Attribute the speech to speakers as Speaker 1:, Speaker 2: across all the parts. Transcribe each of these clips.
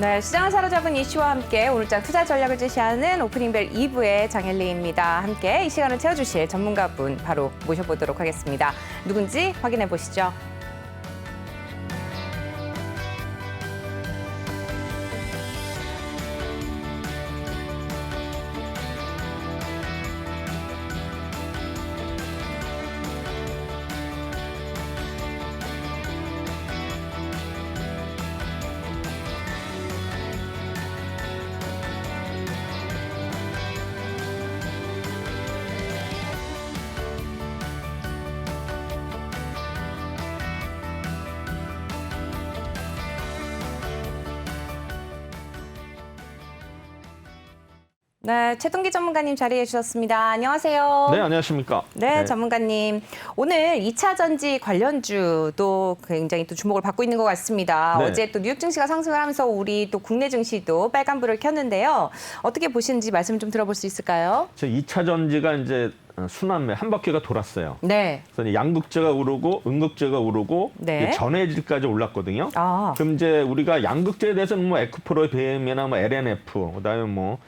Speaker 1: 네, 시장을 사로잡은 이슈와 함께 오늘장 투자 전략을 제시하는 오프닝벨 2부의 장엘리입니다. 함께 이 시간을 채워주실 전문가분 바로 모셔보도록 하겠습니다. 누군지 확인해 보시죠. 네, 최동기 전문가님 자리해 주셨습니다. 안녕하세요.
Speaker 2: 네, 안녕하십니까.
Speaker 1: 네, 전문가님. 오늘 2차 전지 관련주도 굉장히 또 주목을 받고 있는 것 같습니다.
Speaker 2: 네.
Speaker 1: 어제 또 뉴욕 증시가 상승을 하면서 우리 또 국내 증시도 빨간불을 켰는데요. 어떻게 보시는지 말씀 좀 들어볼 수 있을까요?
Speaker 2: 2차 전지가 이제 순환매 한 바퀴가 돌았어요.
Speaker 1: 네.
Speaker 2: 그래서 양극재가 오르고 음극재가 오르고
Speaker 1: 네.
Speaker 2: 전해질까지 올랐거든요.
Speaker 1: 아.
Speaker 2: 그럼 이제 우리가 양극재에 대해서는 뭐 에코프로, BM이나 뭐 LNF, 그다음에 뭐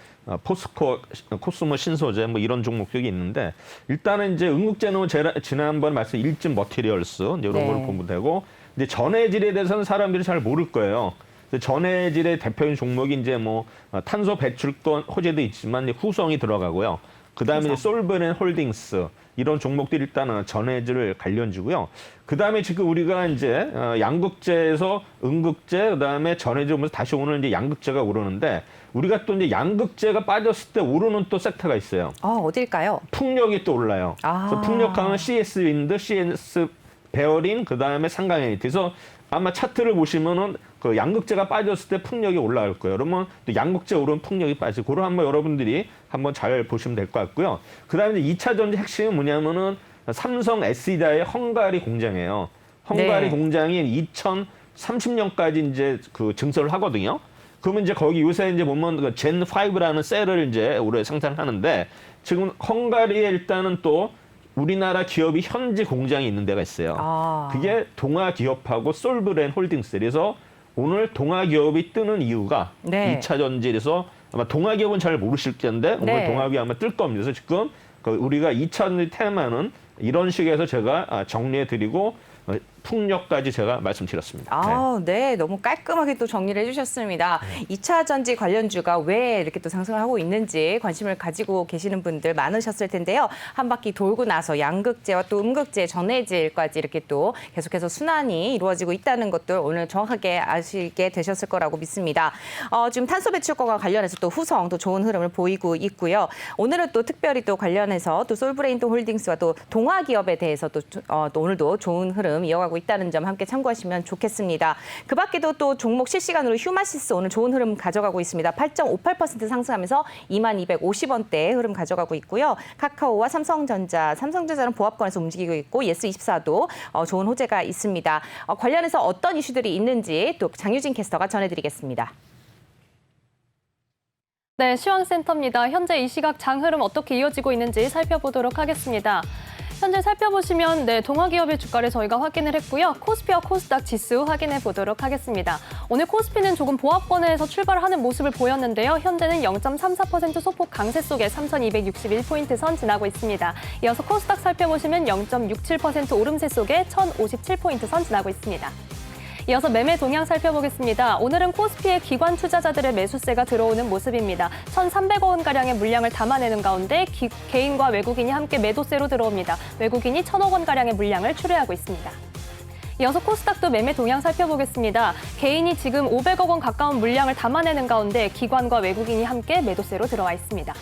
Speaker 2: 포스코, 코스모 신소재 뭐 이런 종목들이 있는데 일단은 이제 음극재는 지난번 말씀 일진 머티리얼스 이런
Speaker 1: 네.
Speaker 2: 걸 보면 되고 이제 전해질에 대해서는 사람들이 잘 모를 거예요. 전해질의 대표적인 종목이 이제 뭐 탄소 배출권 호재도 있지만 이제 후성이 들어가고요. 그다음에 이제 솔브렌 홀딩스 이런 종목들이 일단은 전해질 관련주고요. 그다음에 지금 우리가 이제 양극재에서 음극재 그다음에 전해질 오면서 다시 오늘 이제 양극재가 오르는데 우리가 또 이제 양극재가 빠졌을 때 오르는 또 섹터가 있어요.
Speaker 1: 어딜까요?
Speaker 2: 풍력이 또 올라요. 그래서 풍력하면 CS 윈드, CS 베어링 그다음에 상강에너지. 그래서 아마 차트를 보시면은 그 양극재가 빠졌을 때 풍력이 올라갈 거예요. 그러면 또 양극재 오르면 풍력이 빠지고 그걸 한번 여러분들이 한번 잘 보시면 될 것 같고요. 그다음에 이제 2차 전지 핵심은 뭐냐면은 삼성 SDI의 헝가리 공장이에요. 헝가리
Speaker 1: 네.
Speaker 2: 공장이 2030년까지 이제 그 증설을 하거든요. 그러면 이제 거기 요새 이제 보면 그 젠5라는 셀을 이제 올해 생산하는데 지금 헝가리에 일단은 또 우리나라 기업이 현지 공장이 있는 데가 있어요. 그게 동아 기업하고 솔브렌 홀딩스. 그래서 오늘 동아 기업이 뜨는 이유가
Speaker 1: 네.
Speaker 2: 2차 전지에서 아마 동아 기업은 잘 모르실 텐데 오늘
Speaker 1: 네.
Speaker 2: 동아 기업이 아마 뜰 겁니다. 그래서 지금 우리가 2차 전지 테마는 이런 식에서 제가 정리해 드리고 풍력까지 제가 말씀드렸습니다.
Speaker 1: 네. 너무 깔끔하게 또 정리를 해주셨습니다. 2차 전지 관련주가 왜 이렇게 또 상승을 하고 있는지 관심을 가지고 계시는 분들 많으셨을 텐데요. 한 바퀴 돌고 나서 양극재와 또 음극재, 전해질까지 이렇게 또 계속해서 순환이 이루어지고 있다는 것들 오늘 정확하게 아시게 되셨을 거라고 믿습니다. 지금 탄소 배출권과 관련해서 또 후성 또 좋은 흐름을 보이고 있고요. 오늘은 또 특별히 또 관련해서 또 솔브레인 또 홀딩스와 또 동아 기업에 대해서 또 오늘도 좋은 흐름 이어가고 있다는 점 함께 참고하시면 좋겠습니다. 그 밖에도 또 종목 실시간으로 휴마시스 오늘 좋은 흐름 가져가고 있습니다. 8.58% 상승하면서 22,250원대의 흐름 가져가고 있고요. 카카오와 삼성전자는 보합권에서 움직이고 있고 예스24도 좋은 호재가 있습니다. 관련해서 어떤 이슈들이 있는지 또 장유진 캐스터가 전해드리겠습니다.
Speaker 3: 네, 시황센터입니다. 현재 이 시각 장 흐름 어떻게 이어지고 있는지 살펴보도록 하겠습니다. 현재 살펴보시면 동아기업의 주가를 저희가 확인을 했고요. 코스피와 코스닥 지수 확인해 보도록 하겠습니다. 오늘 코스피는 조금 보합권에서 출발하는 모습을 보였는데요. 현재는 0.34% 소폭 강세 속에 3,261포인트 선 지나고 있습니다. 이어서 코스닥 살펴보시면 0.67% 오름세 속에 1,057포인트 선 지나고 있습니다. 이어서 매매 동향 살펴보겠습니다. 오늘은 코스피의 기관 투자자들의 매수세가 들어오는 모습입니다. 1,300억 원가량의 물량을 담아내는 가운데 개인과 외국인이 함께 매도세로 들어옵니다. 외국인이 1,000억 원가량의 물량을 출회하고 있습니다. 이어서 코스닥도 매매 동향 살펴보겠습니다. 개인이 지금 500억 원 가까운 물량을 담아내는 가운데 기관과 외국인이 함께 매도세로 들어와 있습니다.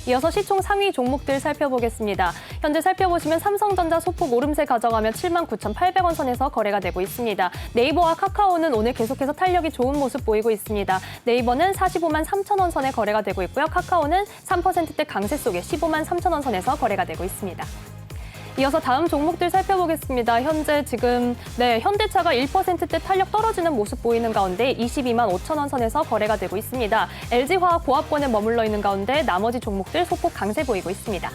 Speaker 3: 이어서 시총 상위 종목들 살펴보겠습니다. 현재 살펴보시면 삼성전자 소폭 오름세 가져가며 79,800원 선에서 거래가 되고 있습니다. 네이버와 카카오는 오늘 계속해서 탄력이 좋은 모습 보이고 있습니다. 네이버는 45만 3천원 선에 거래가 되고 있고요. 카카오는 3%대 강세 속에 15만 3천원 선에서 거래가 되고 있습니다. 이어서 다음 종목들 살펴보겠습니다. 현재 지금 현대차가 1%대 탄력 떨어지는 모습 보이는 가운데 22만 5천원 선에서 거래가 되고 있습니다. LG화학 보합권에 머물러 있는 가운데 나머지 종목들 소폭 강세 보이고 있습니다.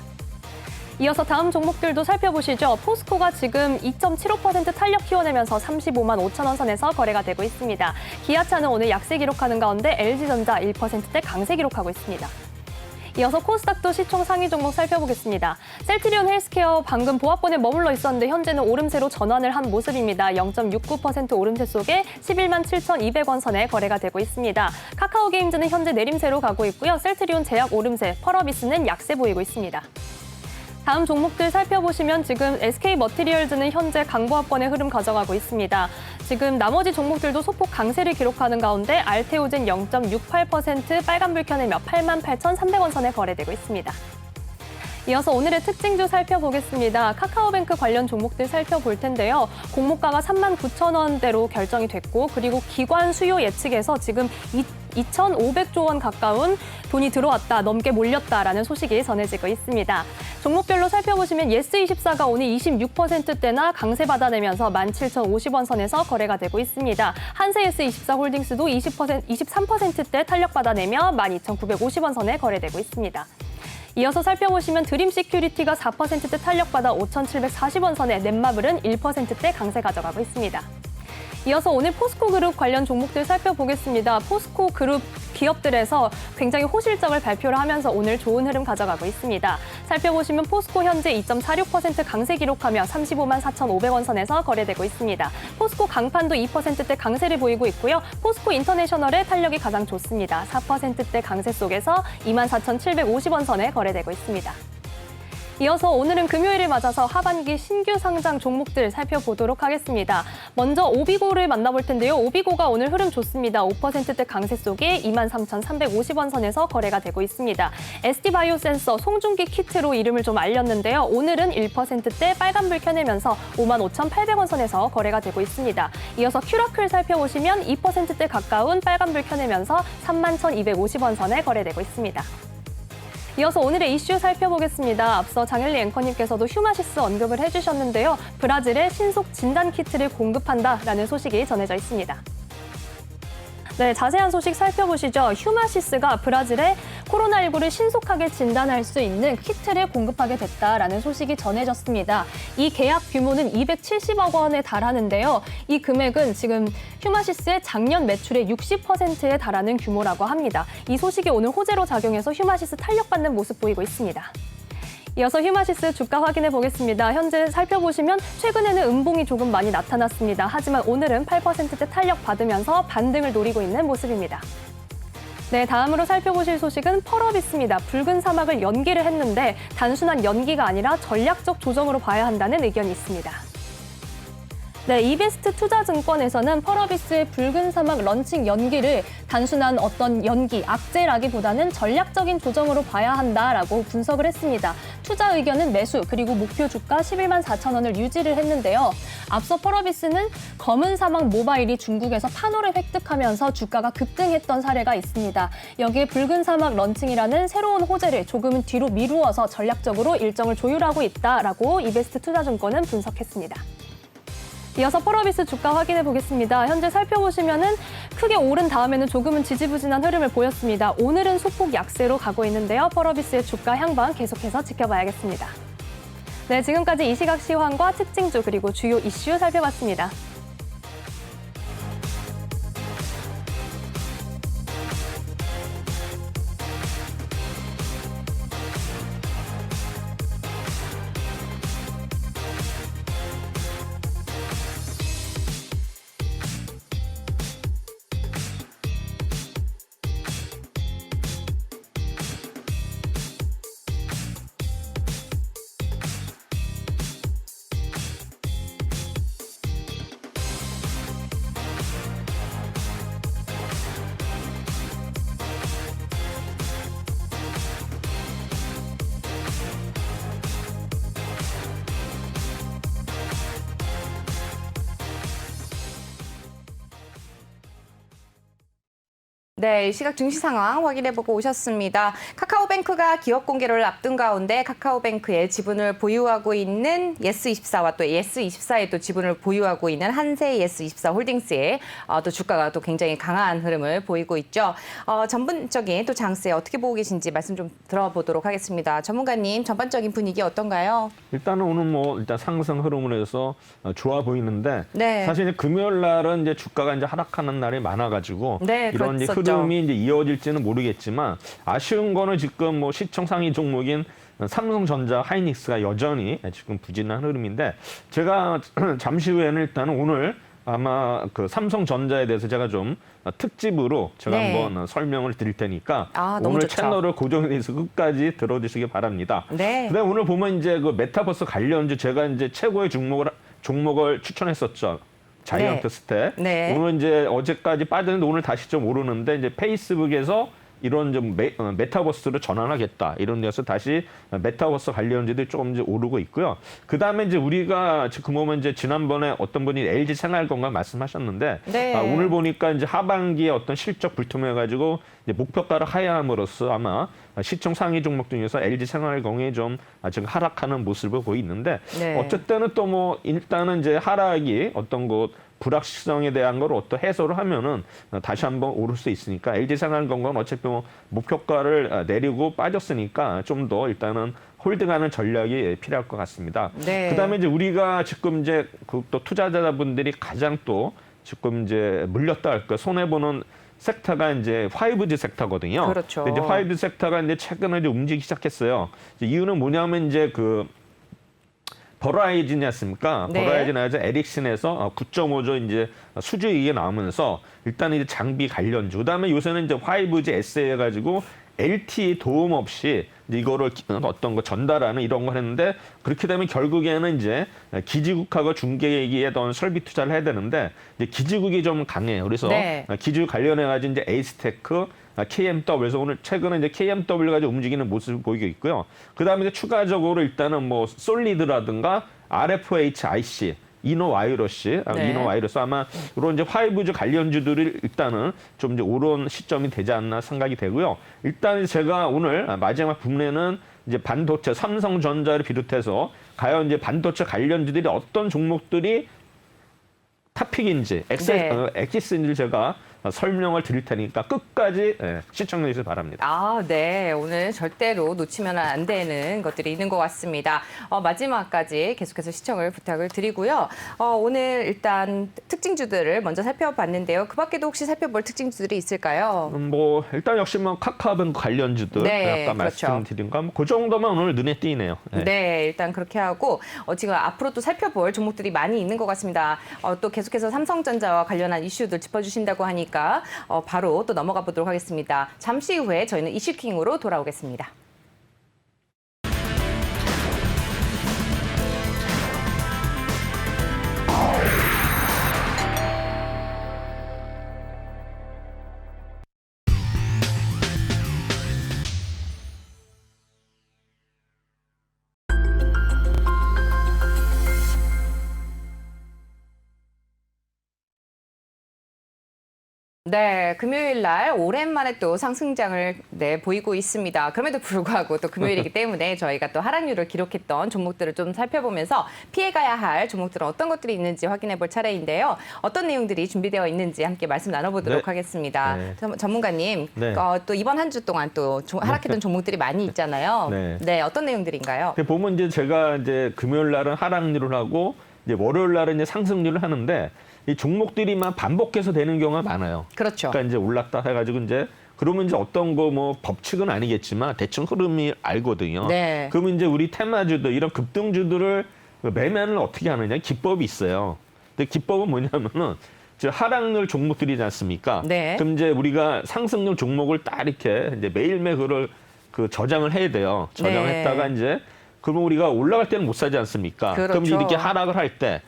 Speaker 3: 이어서 다음 종목들도 살펴보시죠. 포스코가 지금 2.75% 탄력 키워내면서 35만 5천 원 선에서 거래가 되고 있습니다. 기아차는 오늘 약세 기록하는 가운데 LG전자 1%대 강세 기록하고 있습니다. 이어서 코스닥도 시총 상위 종목 살펴보겠습니다. 셀트리온 헬스케어 방금 보합권에 머물러 있었는데 현재는 오름세로 전환을 한 모습입니다. 0.69% 오름세 속에 11만 7,200원 선에 거래가 되고 있습니다. 카카오게임즈는 현재 내림세로 가고 있고요. 셀트리온 제약 오름세, 펄어비스는 약세 보이고 있습니다. 다음 종목들 살펴보시면 지금 SK머티리얼즈는 현재 강보합권의 흐름 가져가고 있습니다. 지금 나머지 종목들도 소폭 강세를 기록하는 가운데 알테오젠 0.68% 빨간불 켜내며 88,300원 선에 거래되고 있습니다. 이어서 오늘의 특징주 살펴보겠습니다. 카카오뱅크 관련 종목들 살펴볼 텐데요. 공모가가 39,000원대로 결정이 됐고 그리고 기관 수요 예측에서 지금 2,500조 원 가까운 돈이 들어왔다, 넘게 몰렸다라는 소식이 전해지고 있습니다. 종목별로 살펴보시면 예스24가 오늘 26%대나 강세 받아내면서 17,050원 선에서 거래가 되고 있습니다. 한세예스24홀딩스도 23%대 탄력 받아내며 12,950원 선에 거래되고 있습니다. 이어서 살펴보시면 드림시큐리티가 4%대 탄력받아 5,740원 선에 넷마블은 1%대 강세 가져가고 있습니다. 이어서 오늘 포스코그룹 관련 종목들 살펴보겠습니다. 포스코그룹 기업들에서 굉장히 호실적을 발표를 하면서 오늘 좋은 흐름 가져가고 있습니다. 살펴보시면 포스코 현재 2.46% 강세 기록하며 35만 4,500원 선에서 거래되고 있습니다. 포스코 강판도 2%대 강세를 보이고 있고요. 포스코 인터내셔널의 탄력이 가장 좋습니다. 4%대 강세 속에서 24,750원 선에 거래되고 있습니다. 이어서 오늘은 금요일을 맞아서 하반기 신규 상장 종목들 살펴보도록 하겠습니다. 먼저 오비고를 만나볼 텐데요. 오비고가 오늘 흐름 좋습니다. 5%대 강세 속에 23,350원 선에서 거래가 되고 있습니다. SD바이오센서 송중기 키트로 이름을 좀 알렸는데요. 오늘은 1%대 빨간불 켜내면서 55,800원 선에서 거래가 되고 있습니다. 이어서 큐라클 살펴보시면 2%대 가까운 빨간불 켜내면서 31,250원 선에 거래되고 있습니다. 이어서 오늘의 이슈 살펴보겠습니다. 앞서 장현리 앵커님께서도 휴마시스 언급을 해주셨는데요. 브라질에 신속 진단 키트를 공급한다라는 소식이 전해져 있습니다. 네, 자세한 소식 살펴보시죠. 휴마시스가 브라질에 코로나19를 신속하게 진단할 수 있는 키트를 공급하게 됐다라는 소식이 전해졌습니다. 이 계약 규모는 270억 원에 달하는데요. 이 금액은 지금 휴마시스의 작년 매출의 60%에 달하는 규모라고 합니다. 이 소식이 오늘 호재로 작용해서 휴마시스 탄력받는 모습 보이고 있습니다. 이어서 휴마시스 주가 확인해 보겠습니다. 현재 살펴보시면 최근에는 음봉이 조금 많이 나타났습니다. 하지만 오늘은 8%대 탄력 받으면서 반등을 노리고 있는 모습입니다. 네, 다음으로 살펴보실 소식은 펄어비스입니다. 붉은 사막을 연기를 했는데 단순한 연기가 아니라 전략적 조정으로 봐야 한다는 의견이 있습니다. 네, 이베스트 투자증권에서는 펄어비스의 붉은 사막 런칭 연기를 단순한 어떤 연기, 악재라기보다는 전략적인 조정으로 봐야 한다라고 분석을 했습니다. 투자 의견은 매수, 그리고 목표 주가 11만 4천 원을 유지를 했는데요. 앞서 펄어비스는 검은 사막 모바일이 중국에서 판호를 획득하면서 주가가 급등했던 사례가 있습니다. 여기에 붉은 사막 런칭이라는 새로운 호재를 조금은 뒤로 미루어서 전략적으로 일정을 조율하고 있다라고 이베스트 투자증권은 분석했습니다. 이어서 펄어비스 주가 확인해 보겠습니다. 현재 살펴보시면은 크게 오른 다음에는 조금은 지지부진한 흐름을 보였습니다. 오늘은 소폭 약세로 가고 있는데요. 펄어비스의 주가 향방 계속해서 지켜봐야겠습니다. 네, 지금까지 이 시각 시황과 특징주 그리고 주요 이슈 살펴봤습니다.
Speaker 1: 네, 이 시각 증시 상황 확인해보고 오셨습니다. 카카오뱅크가 기업 공개를 앞둔 가운데 카카오뱅크의 지분을 보유하고 있는 예스24와 또 예스24의 또 지분을 보유하고 있는 한세 예스24 홀딩스의 또 주가가 또 굉장히 강한 흐름을 보이고 있죠. 전반적인 또 장세 어떻게 보고 계신지 말씀 좀 들어보도록 하겠습니다. 전문가님, 전반적인 분위기 어떤가요?
Speaker 2: 일단은 오늘 뭐 일단 상승 흐름으로 해서 좋아 보이는데
Speaker 1: 네.
Speaker 2: 사실 이제 금요일 날은 이제 주가가 이제 하락하는 날이 많아가지고
Speaker 1: 네,
Speaker 2: 이런 이제
Speaker 1: 그랬었죠.
Speaker 2: 흐름이 이제 이어질지는 모르겠지만 아쉬운 거는 지금 뭐 시총 상위 종목인 삼성전자, 하이닉스가 여전히 지금 부진한 흐름인데 제가 잠시 후에는 일단은 오늘 아마 그 삼성전자에 대해서 제가 좀 특집으로 제가
Speaker 1: 네.
Speaker 2: 한번 설명을 드릴 테니까
Speaker 1: 너무
Speaker 2: 오늘
Speaker 1: 좋죠.
Speaker 2: 채널을 고정해서 끝까지 들어주시기 바랍니다.
Speaker 1: 네.
Speaker 2: 그다음 오늘 보면 이제 그 메타버스 관련주 제가 이제 최고의 종목을 추천했었죠. 자이언트
Speaker 1: 네.
Speaker 2: 스텝.
Speaker 1: 네.
Speaker 2: 오늘 이제 어제까지 빠졌는데 오늘 다시 좀 오르는데 이제 페이스북에서 이런 좀 메타버스로 전환하겠다 이런 데서 다시 메타버스 관련주들이 조금 이제 오르고 있고요. 그 다음에 이제 우리가 지금 보면 이제 지난번에 어떤 분이 LG 생활건강 말씀하셨는데
Speaker 1: 네.
Speaker 2: 오늘 보니까 이제 하반기에 어떤 실적 불투명해가지고 이제 목표가를 하향함으로써 아마 시총 상위 종목 중에서 LG 생활건강이 좀 지금 하락하는 모습을 보이는데
Speaker 1: 네.
Speaker 2: 어쨌든 또 뭐 일단은 이제 하락이 어떤 곳 불확실성에 대한 걸 어떤 해소를 하면은 다시 한번 오를 수 있으니까 LG 생활건강은 어차피 뭐 목표가를 내리고 빠졌으니까 좀 더 일단은 홀딩하는 전략이 필요할 것 같습니다.
Speaker 1: 네.
Speaker 2: 그다음에 이제 우리가 지금 이제 그 또 투자자분들이 가장 또 지금 이제 물렸다 할까 손해 보는 섹터가 이제 5G 섹터거든요.
Speaker 1: 그렇죠.
Speaker 2: 근데 이제 5G 섹터가 이제 최근에 이제 움직이기 시작했어요. 이유는 뭐냐면 이제 그 버라이즌이 었습니까?
Speaker 1: 네.
Speaker 2: 버라이즌에서 에릭슨에서 9.5조 이제 수주이익이 나오면서 일단 이제 장비 관련주. 그다음에 요새는 이제 5G SA 해가지고 LTE 도움 없이 이제 이거를 어떤 거 전달하는 이런 걸 했는데 그렇게 되면 결국에는 이제 기지국하고 중계기에 더 설비 투자를 해야 되는데 이제 기지국이 좀 강해요. 그래서
Speaker 1: 네.
Speaker 2: 기지국 관련해가지고 이제 에이스테크 KMW, 그래서 오늘 최근에 이제 KMW 가지고 움직이는 모습을 보이고 있고요. 그 다음에 이제 추가적으로 일단은 뭐 솔리드라든가 RFHIC, 이노와이러스,
Speaker 1: 네.
Speaker 2: 이노와이러스 아마 이런 이제 5G 관련주들이 일단은 좀 이제 오른 시점이 되지 않나 생각이 되고요. 일단 제가 오늘 마지막 분내는 이제 반도체, 삼성전자를 비롯해서 과연 이제 반도체 관련주들이 어떤 종목들이 탑픽인지, 엑시스인지를 제가 설명을 드릴 테니까 끝까지 시청해 주시기 바랍니다.
Speaker 1: 네. 오늘 절대로 놓치면 안 되는 것들이 있는 것 같습니다. 마지막까지 계속해서 시청을 부탁을 드리고요. 오늘 일단 특징주들을 먼저 살펴봤는데요. 그 밖에도 혹시 살펴볼 특징주들이 있을까요?
Speaker 2: 뭐 일단 역시 뭐 카카오뱅크 관련주들
Speaker 1: 네,
Speaker 2: 아까
Speaker 1: 그렇죠.
Speaker 2: 말씀드린 거 그 정도만 오늘 눈에 띄네요.
Speaker 1: 네, 일단 그렇게 하고 지금 앞으로 또 살펴볼 종목들이 많이 있는 것 같습니다. 또 계속해서 삼성전자와 관련한 이슈들 짚어주신다고 하니까 바로 또 넘어가 보도록 하겠습니다. 잠시 후에 저희는 이슈킹으로 돌아오겠습니다. 네, 금요일 날 오랜만에 또 상승장을 보이고 있습니다. 그럼에도 불구하고 또 금요일이기 때문에 저희가 또 하락률을 기록했던 종목들을 좀 살펴보면서 피해가야 할 종목들은 어떤 것들이 있는지 확인해 볼 차례인데요. 어떤 내용들이 준비되어 있는지 함께 말씀 나눠보도록
Speaker 2: 네.
Speaker 1: 하겠습니다.
Speaker 2: 네.
Speaker 1: 전문가님,
Speaker 2: 네.
Speaker 1: 또 이번 한 주 동안 또 하락했던 종목들이 많이 있잖아요.
Speaker 2: 네.
Speaker 1: 어떤 내용들인가요?
Speaker 2: 보면 이제 제가 이제 금요일 날은 하락률을 하고 이제 월요일 날은 이제 상승률을 하는데 이 종목들이만 반복해서 되는 경우가 많아요.
Speaker 1: 그렇죠.
Speaker 2: 그러니까 이제 올랐다 해가지고 이제 그러면 이제 어떤 거 뭐 법칙은 아니겠지만 대충 흐름이 알거든요.
Speaker 1: 네.
Speaker 2: 그러면 이제 우리 테마주들 이런 급등주들을 매매를 어떻게 하느냐 기법이 있어요. 근데 기법은 뭐냐면은 저 하락률 종목들이지 않습니까?
Speaker 1: 네.
Speaker 2: 그럼 이제 우리가 상승률 종목을 딱 이렇게 이제 매일매일 그걸 그 저장을 해야 돼요. 저장했다가
Speaker 1: 네.
Speaker 2: 이제 그러면 우리가 올라갈 때는 못 사지 않습니까?
Speaker 1: 그렇죠.
Speaker 2: 그럼 이렇게 하락을 할 때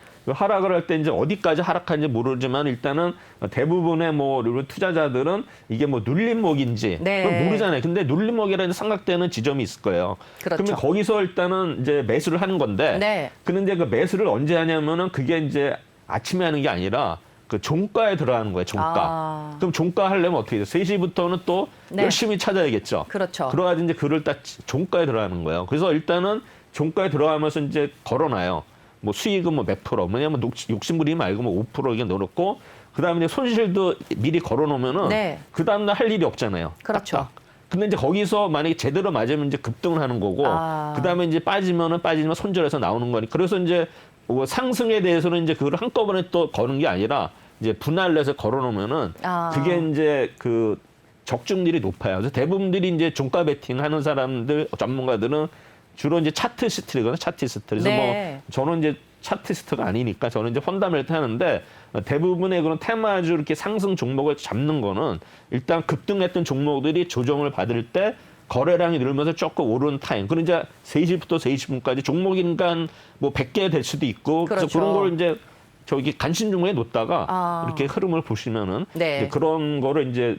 Speaker 2: 이제 어디까지 하락하는지 모르지만 일단은 대부분의 뭐 투자자들은 이게 뭐 눌림목인지
Speaker 1: 네.
Speaker 2: 그걸 모르잖아요. 근데 눌림목이라는 생각되는 지점이 있을 거예요.
Speaker 1: 그렇죠.
Speaker 2: 그러면 거기서 일단은 이제 매수를 하는 건데
Speaker 1: 네.
Speaker 2: 그런데 그 매수를 언제 하냐면은 그게 이제 아침에 하는 게 아니라 그 종가에 들어가는 거예요. 종가.
Speaker 1: 아.
Speaker 2: 그럼 종가 하려면 어떻게 돼요? 3시부터는 또
Speaker 1: 네.
Speaker 2: 열심히 찾아야겠죠.
Speaker 1: 그렇죠.
Speaker 2: 그러가지고 이제 글을 딱 종가에 들어가는 거예요. 그래서 일단은 종가에 들어가면서 이제 걸어놔요. 뭐 수익은 뭐 몇 프로, 뭐냐면 욕심부리지 말고 뭐 5% 이게 넣어놓고, 그 다음에 이제 손실도 미리 걸어놓으면은
Speaker 1: 네.
Speaker 2: 그 다음날 할 일이 없잖아요.
Speaker 1: 그렇죠.
Speaker 2: 딱딱. 근데 이제 거기서 만약에 제대로 맞으면 이제 급등을 하는 거고,
Speaker 1: 아.
Speaker 2: 그 다음에 이제 빠지면 손절해서 나오는 거니. 그래서 이제 뭐 상승에 대해서는 이제 그걸 한꺼번에 또 거는 게 아니라 이제 분할해서 걸어놓으면은
Speaker 1: 아.
Speaker 2: 그게 이제 그 적중률이 높아요. 그래서 대부분들이 이제 종가 베팅 하는 사람들, 전문가들은 주로 이제 차트시스트거든요. 차트시스트. 그래서
Speaker 1: 네.
Speaker 2: 뭐 저는 이제 차트시스트가 아니니까 저는 이제 펀다멘탈 하는데, 대부분의 그런 테마주 이렇게 상승 종목을 잡는 거는 일단 급등했던 종목들이 조정을 받을 때 거래량이 늘면서 조금 오른 타임. 그럼 이제 3시부터 4시 분까지 종목인간 뭐 100개 될 수도 있고, 그래서
Speaker 1: 그렇죠.
Speaker 2: 그런 걸 이제 저기 간신 종목에 놓다가
Speaker 1: 아.
Speaker 2: 이렇게 흐름을 보시면은
Speaker 1: 네.
Speaker 2: 이제 그런 거를 이제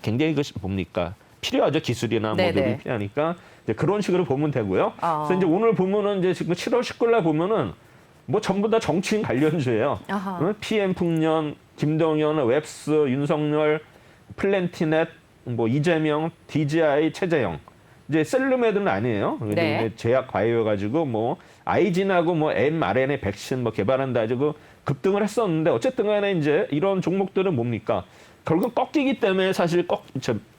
Speaker 2: 굉장히 그것이 뭡니까? 필요하죠. 기술이나
Speaker 1: 네네.
Speaker 2: 모델이 필요하니까 이제 그런 식으로 보면 되고요.
Speaker 1: 아.
Speaker 2: 그래서 이제 오늘 보면은 이제 지금 7월 19일 날 보면은 뭐 전부 다 정치인 관련주예요.
Speaker 1: 아하.
Speaker 2: 응? PM 풍년, 김동연, 웹스, 윤석열, 플랜티넷, 뭐 이재명, DJI, 최재형. 이제 셀루메드는 아니에요. 근데
Speaker 1: 네.
Speaker 2: 이제 제약 바이오여가지고 뭐 아이진하고 뭐 mRNA 백신 뭐 개발한다 가지고 급등을 했었는데, 어쨌든 간에 이제 이런 종목들은 뭡니까? 결국 꺾이기 때문에 사실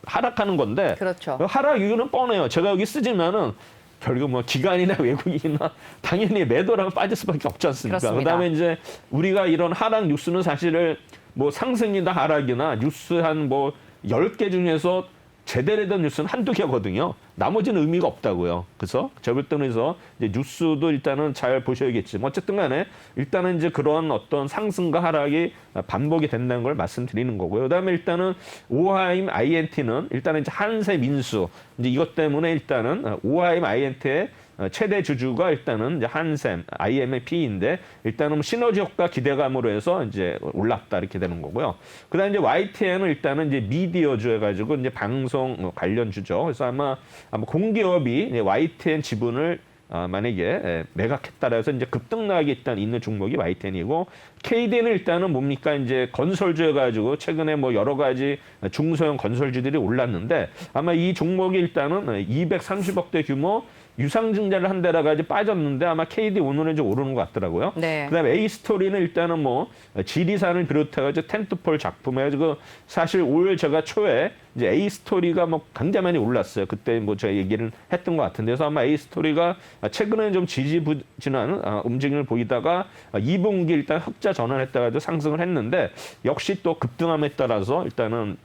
Speaker 2: 하락하는 건데,
Speaker 1: 그렇죠.
Speaker 2: 하락 이유는 뻔해요. 제가 여기 쓰지만은 결국 뭐 기관이나 외국인이나 당연히 매도라면 빠질 수밖에 없지 않습니까?
Speaker 1: 그렇습니다.
Speaker 2: 그다음에 이제 우리가 이런 하락 뉴스는 사실을 뭐 상승이나 하락이나 뉴스 한 뭐 10개 중에서 제대로 된 뉴스는 한두 개거든요. 나머지는 의미가 없다고요. 그래서 저별등에서 이제 뉴스도 일단은 잘 보셔야겠지만, 어쨌든 간에 일단은 이제 그런 어떤 상승과 하락이 반복이 된다는 걸 말씀드리는 거고요. 그다음에 일단은 오하임 INT는 일단은 이제 한세 민수, 이제 이것 때문에 일단은 오하임 INT의 최대 주주가 일단은 이제 한샘, IMP인데, 일단은 시너지 효과 기대감으로 해서 이제 올랐다 이렇게 되는 거고요. 그다음에 이제 YTN은 일단은 이제 미디어주 해가지고 이제 방송 관련주죠. 그래서 아마 공기업이 이제 YTN 지분을 만약에 매각했다라 해서 이제 급등락이 일단 있는 종목이 YTN이고, KD는 일단은 뭡니까? 이제 건설주 해가지고 최근에 뭐 여러 가지 중소형 건설주들이 올랐는데, 아마 이 종목이 일단은 230억대 규모 유상증자를 한 데다가 이제 빠졌는데, 아마 KD 오늘은 이제 오르는 것 같더라고요.
Speaker 1: 네.
Speaker 2: 그다음에 A스토리는 일단은 뭐 지리산을 비롯해가지고 텐트폴 작품 해가지고, 사실 올 제가 초에 이제 A스토리가 뭐 굉장히 많이 올랐어요. 그때 뭐 제가 얘기를 했던 것 같은데, 그래서 아마 A스토리가 최근에 좀 지지부진한 움직임을 보이다가 2분기 일단 흑자 전환했다가도 상승을 했는데, 역시 또 급등함에 따라서 일단은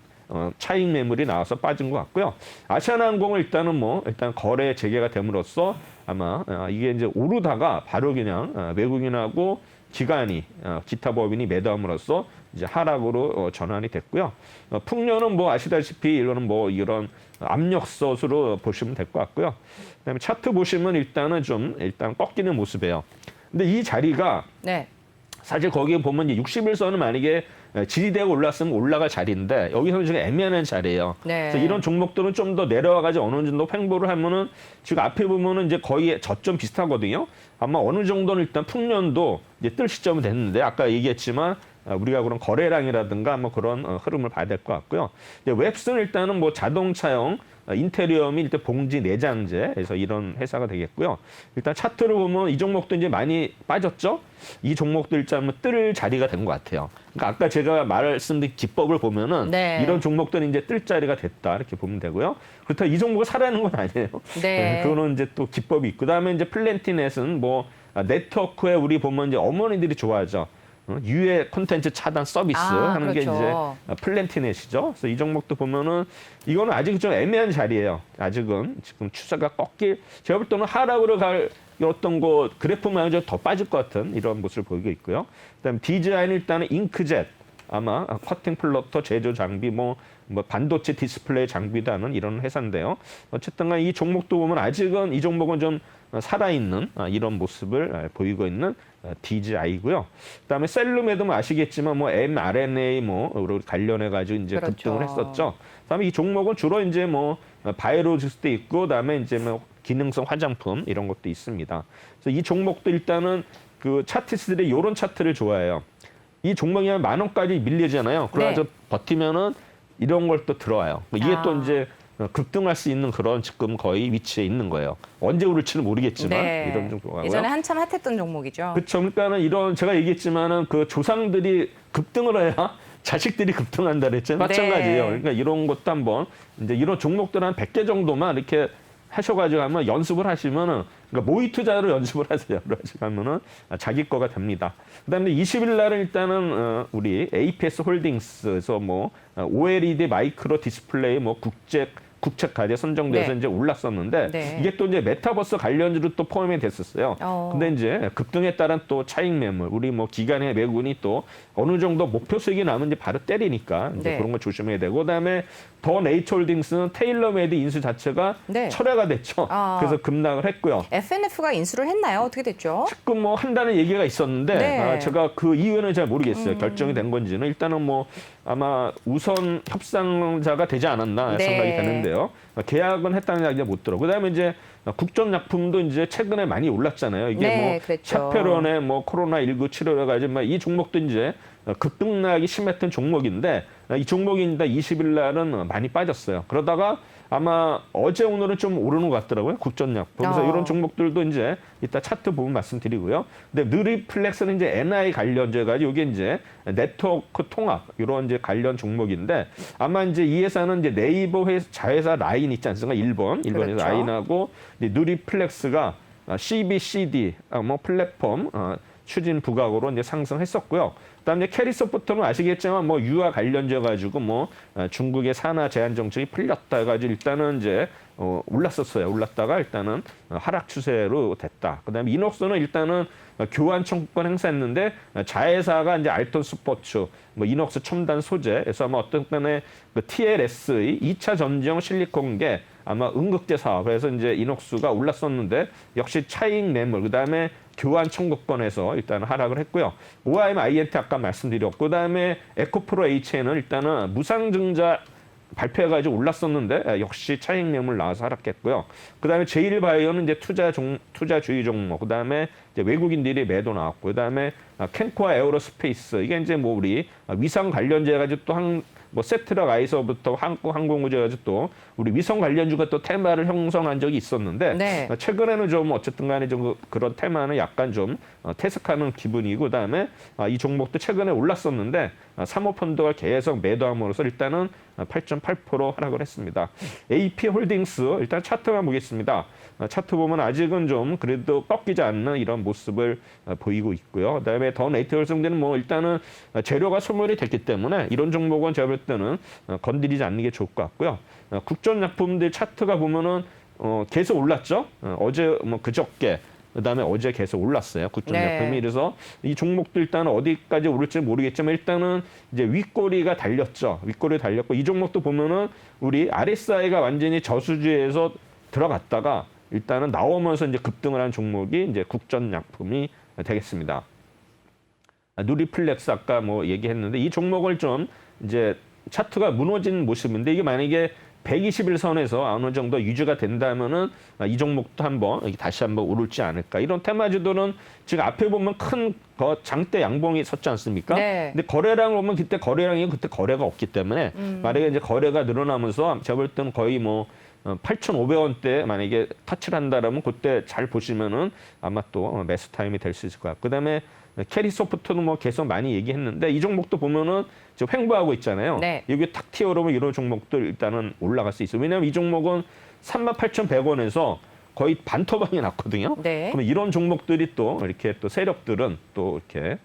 Speaker 2: 차익 매물이 나와서 빠진 것 같고요. 아시아나항공은 일단은 뭐 일단 거래 재개가 됨으로써 아마 이게 이제 오르다가 바로 그냥 외국인하고 기관이 기타 법인이 매도함으로써 이제 하락으로 전환이 됐고요. 풍년은 뭐 아시다시피 이거는 뭐 이런 압력솥으로 보시면 될 것 같고요. 그다음에 차트 보시면 일단은 좀 일단 꺾이는 모습이에요. 근데 이 자리가
Speaker 1: 네.
Speaker 2: 사실 거기에 보면 이제 61선은 만약에 지지대가 올랐으면 올라갈 자리인데, 여기서는 지금 애매한 자리예요.
Speaker 1: 네.
Speaker 2: 그래서 이런 종목들은 좀 더 내려와가지고 어느 정도 횡보를 하면은, 지금 앞에 보면은 이제 거의 저점 비슷하거든요. 아마 어느 정도는 일단 풍년도 이제 뜰 시점이 됐는데, 아까 얘기했지만 우리가 그런 거래량이라든가 뭐 그런 흐름을 봐야 될 것 같고요. 이제 웹스는 일단은 뭐 자동차용 인테리어 및 일단 봉지 내장재, 그래서 이런 회사가 되겠고요. 일단 차트를 보면 이 종목도 이제 많이 빠졌죠. 이 종목도 일단 뜰 자리가 된 것 같아요. 그러니까 아까 제가 말씀드린 기법을 보면은
Speaker 1: 네.
Speaker 2: 이런 종목들은 이제 뜰 자리가 됐다 이렇게 보면 되고요. 그렇다고 이 종목을 사라는 건 아니에요.
Speaker 1: 네.
Speaker 2: 그거는 이제 또 기법이 있고, 그다음에 이제 플랜티넷은 뭐 네트워크에 우리 보면 이제 어머니들이 좋아하죠. 유해 콘텐츠 차단 서비스 하는
Speaker 1: 그렇죠.
Speaker 2: 게 이제 플랜티넷이죠. 그래서 이 종목도 보면은 이거는 아직 좀 애매한 자리예요. 아직은 지금 추세가 제가 볼 때는 하락으로 갈 어떤 거 그래프만 더 빠질 것 같은 이런 모습을 보이고 있고요. 그다음에 DJI는 일단은 잉크젯, 아마 커팅 플러터 제조 장비 뭐 반도체 디스플레이 장비도 하는 이런 회사인데요. 어쨌든 간에 이 종목도 보면 아직은 이 종목은 좀 살아있는 이런 모습을 보이고 있는 DJI고요. 그다음에 셀루메도 아시겠지만 뭐 mRNA 뭐로 관련해 가지고 이제
Speaker 1: 그렇죠.
Speaker 2: 급등을 했었죠. 그다음에 이 종목은 주로 이제 뭐 바이오로직스도 있고, 그다음에 이제 뭐 기능성 화장품 이런 것도 있습니다. 그래서 이 종목도 일단은 그 차트들이 이런 차트를 좋아해요. 이 종목이 한 10,000원까지 밀리잖아요. 그래서
Speaker 1: 네.
Speaker 2: 버티면은 이런 걸 또 들어와요. 이게 또 이제 급등할 수 있는 그런 지금 거의 위치에 있는 거예요. 언제 오를지는 모르겠지만
Speaker 1: 네.
Speaker 2: 이런 정도고요.
Speaker 1: 예전에 한참 핫했던 종목이죠.
Speaker 2: 그렇죠. 그러니까는 이런 제가 얘기했지만은 그 조상들이 급등을 해야 자식들이 급등한다 그랬죠. 마찬가지예요. 그러니까 이런 것도 한번 이제 이런 종목들 한 100개 정도만 이렇게 하셔가지고 하면 연습을 하시면은 그러니까 모의 투자로 연습을 하세요. 그러시고 하면은 자기 거가 됩니다. 그다음에 20일 날은 일단은 우리 APS 홀딩스에서 뭐 OLED 마이크로 디스플레이 뭐 국책 과제 선정돼서
Speaker 1: 네.
Speaker 2: 이제 올랐었는데
Speaker 1: 네.
Speaker 2: 이게 또 이제 메타버스 관련주로 또 포함이 됐었어요. 근데 이제 급등에 따른 또 차익 매물, 우리 뭐 기관의 매군이 또 어느 정도 목표 수익이 나면 이제 바로 때리니까 이제
Speaker 1: 네.
Speaker 2: 그런 거 조심해야 되고 그다음에 더 네이처홀딩스는 테일러메이드 인수 자체가
Speaker 1: 네.
Speaker 2: 철회가 됐죠. 그래서 급락을 했고요.
Speaker 1: FNF가 인수를 했나요? 어떻게 됐죠?
Speaker 2: 지금 뭐 한다는 얘기가 있었는데
Speaker 1: 네.
Speaker 2: 제가 그 이유는 잘 모르겠어요. 결정이 된 건지는 일단은 뭐 아마 우선 협상자가 되지 않았나
Speaker 1: 네.
Speaker 2: 생각이 되는데요. 계약은 했다는 이야기가 못 들어. 그다음에 이제 국전약품도 이제 최근에 많이 올랐잖아요. 이게
Speaker 1: 네,
Speaker 2: 뭐
Speaker 1: 그랬죠.
Speaker 2: 차페론의 뭐 코로나19 치료해가지고 이 종목도 이제 급등락이 심했던 종목인데 이 종목이 이제 20일 날은 많이 빠졌어요. 그러다가 아마 어제 오늘은 좀 오르는 것 같더라고요. 국전약품. 그래서 이런 종목들도 이제 이따 차트 보면 말씀드리고요. 근데 느리플렉스는 이제 NI 관련돼가지고 이게 이제 네트워크 통합 이런 이제 관련 종목인데 아마 이제 이 회사는 이제 네이버 자회사 라인 있지 않습니까? 일본에서
Speaker 1: 그렇죠.
Speaker 2: 라인하고 느리플렉스가 CBCD 뭐 플랫폼 추진 부각으로 이제 상승했었고요. 그다음에 캐리소프트는 아시겠지만 뭐 유아 관련돼 가지고 뭐 중국의 산화 제한 정책이 풀렸다 해가지고 일단은 이제 올랐었어요. 올랐다가 일단은 하락 추세로 됐다. 그다음에 이녹스는 일단은 교환 청구권 행사했는데 자회사가 이제 알톤 스포츠, 뭐 이녹스 첨단 소재에서 아마 어떤 때문에 그 TLS의 2차 전지형 실리콘계 아마 음극재 사업 그래서 이제 이녹스가 올랐었는데 역시 차익 매물 그다음에 교환 청구권에서 일단 하락을 했고요. OIMINT 아까 말씀드렸고 그다음에 에코프로 HN은 일단은 무상증자 발표해가지고 올랐었는데 역시 차익 매물 나와서 하락했고요. 그다음에 제일바이오는 이제 투자주의 종목, 그다음에 이제 외국인들이 매도 나왔고, 그다음에 캔코아 에어로스페이스 이게 이제 뭐 우리 위성 관련제 가지고 또 뭐 세트럭 아이서부터 항공우주 가지고 또 우리 위성 관련주가 또 테마를 형성한 적이 있었는데
Speaker 1: 네.
Speaker 2: 최근에는 좀 어쨌든 간에 좀 그런 테마는 약간 좀 퇴색하는 기분이고 그다음에 이 종목도 최근에 올랐었는데 사모펀드가 계속 매도함으로써 일단은 8.8% 하락을 했습니다. AP홀딩스 일단 차트만 보겠습니다. 차트 보면 아직은 좀 그래도 꺾이지 않는 이런 모습을 보이고 있고요. 그다음에 더 네이트홀딩스는 뭐 일단은 재료가 소멸이 됐기 때문에 이런 종목은 제가 볼 때는 건드리지 않는 게 좋을 것 같고요. 국전약품들 차트가 보면은 계속 올랐죠. 어제 뭐 그저께 그다음에 어제 계속 올랐어요. 국전약품이.
Speaker 1: 네.
Speaker 2: 그래서 이 종목도 일단 어디까지 오를지 모르겠지만 일단은 이제 윗꼬리가 달렸죠. 윗꼬리 달렸고 이 종목도 보면은 우리 RSI가 완전히 저수지에서 들어갔다가 일단은 나오면서 이제 급등을 한 종목이 이제 국전약품이 되겠습니다. 누리플렉스 아까 뭐 얘기했는데 이 종목을 좀 이제 차트가 무너진 모습인데 이게 만약에 120일 선에서 어느 정도 유지가 된다면은 이 종목도 다시 한번 오를지 않을까. 이런 테마주들은 지금 앞에 보면 큰 장대 양봉이 섰지 않습니까?
Speaker 1: 네.
Speaker 2: 근데 거래량을 보면 그때 거래가 없기 때문에 만약에 이제 거래가 늘어나면서 제가 볼 때는 거의 뭐 8,500원대 만약에 터치를 한다라면 그때 잘 보시면은 아마 또 매수 타임이 될 수 있을 것 같고 그다음에 캐리소프트는 뭐 계속 많이 얘기했는데 이 종목도 보면은 지금 횡보하고 있잖아요.
Speaker 1: 네.
Speaker 2: 여기 탁 튀어오르면 이런 종목들 일단은 올라갈 수 있어요. 왜냐하면 이 종목은 38,100원에서 거의 반토막이 났거든요.
Speaker 1: 네.
Speaker 2: 그러면 이런 종목들이 또 이렇게 또 세력들은 또 이렇게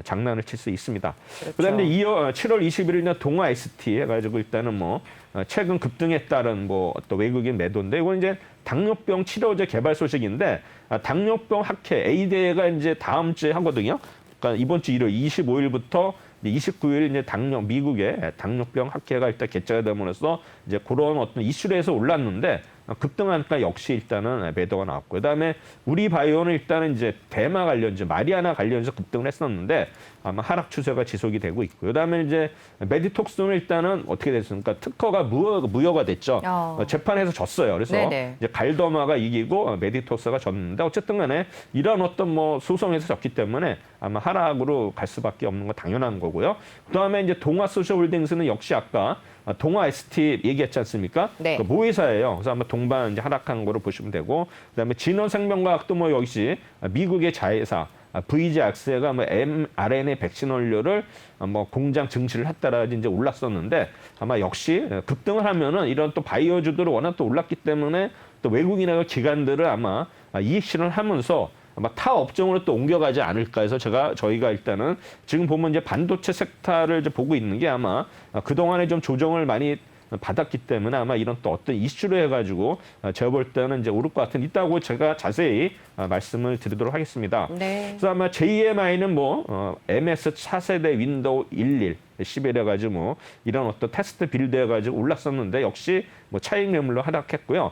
Speaker 2: 장난을 칠 수 있습니다.
Speaker 1: 그렇죠.
Speaker 2: 그다음에 7월 21일날 동아 ST 해가지고 일단은 뭐 최근 급등에 따른 뭐 또 외국인 매도인데 이건 이제 당뇨병 치료제 개발 소식인데 당뇨병 학회 A대회가 이제 다음 주에 하거든요. 그러니까 이번 주 일요일 25일부터 29일 이제 미국의 당뇨병 학회가 일단 개최가 됨으로써 이제 그런 어떤 이슈로 해서 올랐는데 급등하니까 역시 일단은 매도가 나왔고, 그다음에 우리 바이오는 일단은 이제 대마 관련주, 마리아나 관련주 급등을 했었는데 아마 하락 추세가 지속이 되고 있고요. 그다음에 이제 메디톡스는 일단은 어떻게 됐습니까? 특허가 무효가 됐죠. 재판에서 졌어요. 그래서
Speaker 1: 네네.
Speaker 2: 이제 갈더마가 이기고 메디톡스가 졌는데 어쨌든 간에 이런 어떤 뭐 소송에서 졌기 때문에 아마 하락으로 갈 수밖에 없는 건 당연한 거고요. 그다음에 이제 동아 소셜홀딩스는 역시 아까 동아 ST 얘기했지 않습니까?
Speaker 1: 네.
Speaker 2: 그 모회사예요. 그래서 아마 동반 이제 하락한 거로 보시면 되고, 그다음에 진원생명과학도 뭐 역시 미국의 자회사 VGX가 뭐 mRNA 백신 원료를 뭐 공장 증시를 했다라든지 이제 올랐었는데 아마 역시 급등을 하면은 이런 또 바이오주들은 워낙 또 올랐기 때문에 또 외국인의 기관들을 아마 이익 실현을 하면서 아마 타 업종으로 또 옮겨가지 않을까 해서 저희가 일단은 지금 보면 이제 반도체 섹터를 이제 보고 있는 게 아마 그동안에 좀 조정을 많이 받았기 때문에 아마 이런 또 어떤 이슈로 해가지고 제가 볼 때는 이제 오를 것 같은 있다고 제가 자세히 말씀을 드리도록 하겠습니다.
Speaker 1: 네.
Speaker 2: 그래서 아마 JMI는 뭐 MS 4세대 윈도우 11, 11 해가지고 뭐 이런 어떤 테스트 빌드 해가지고 올랐었는데 역시 뭐 차익 매물로 하락했고요.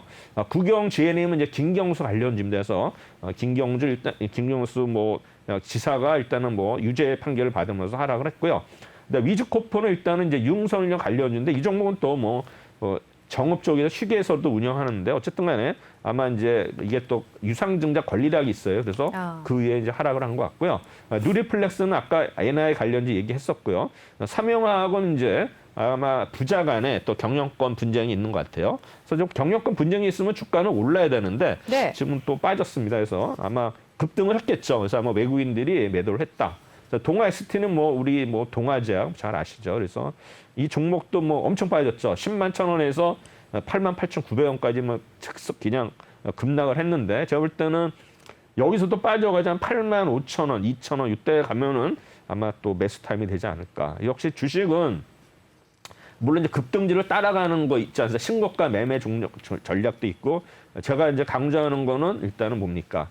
Speaker 2: 국영 GNM은 이제 김경수 관련주인데서 김경수 뭐 지사가 일단은 뭐 유죄 판결을 받으면서 하락을 했고요. 위즈코퍼는 일단은 이제 융선력 관련주인데 이 종목은 또 뭐 정업 쪽에서 휴게소도 운영하는데 어쨌든 간에 아마 이제 이게 또 유상증자 권리락이 있어요. 그래서 그 위에 이제 하락을 한 것 같고요. 누리플렉스는 아까 NI 관련주 얘기했었고요. 삼영화학은 이제 아마 부자 간에 또 경영권 분쟁이 있는 것 같아요. 그래서 좀 경영권 분쟁이 있으면 주가는 올라야 되는데
Speaker 1: 네.
Speaker 2: 지금 또 빠졌습니다. 그래서 아마 급등을 했겠죠. 그래서 아마 외국인들이 매도를 했다. 동아 ST는 뭐 우리 뭐 동아제약 잘 아시죠. 그래서 이 종목도 뭐 엄청 빠졌죠. 10만 1,000원에서 88,900원까지 뭐 즉석 그냥 급락을 했는데 제가 볼 때는 여기서도 빠져가지고 한 85,000원, 2,000원 이때 가면은 아마 또 매수 타임이 되지 않을까. 역시 주식은 물론 이제 급등지를 따라가는 거 있지 않습니까? 신고가 매매 전략도 있고 제가 이제 강조하는 거는 일단은 뭡니까?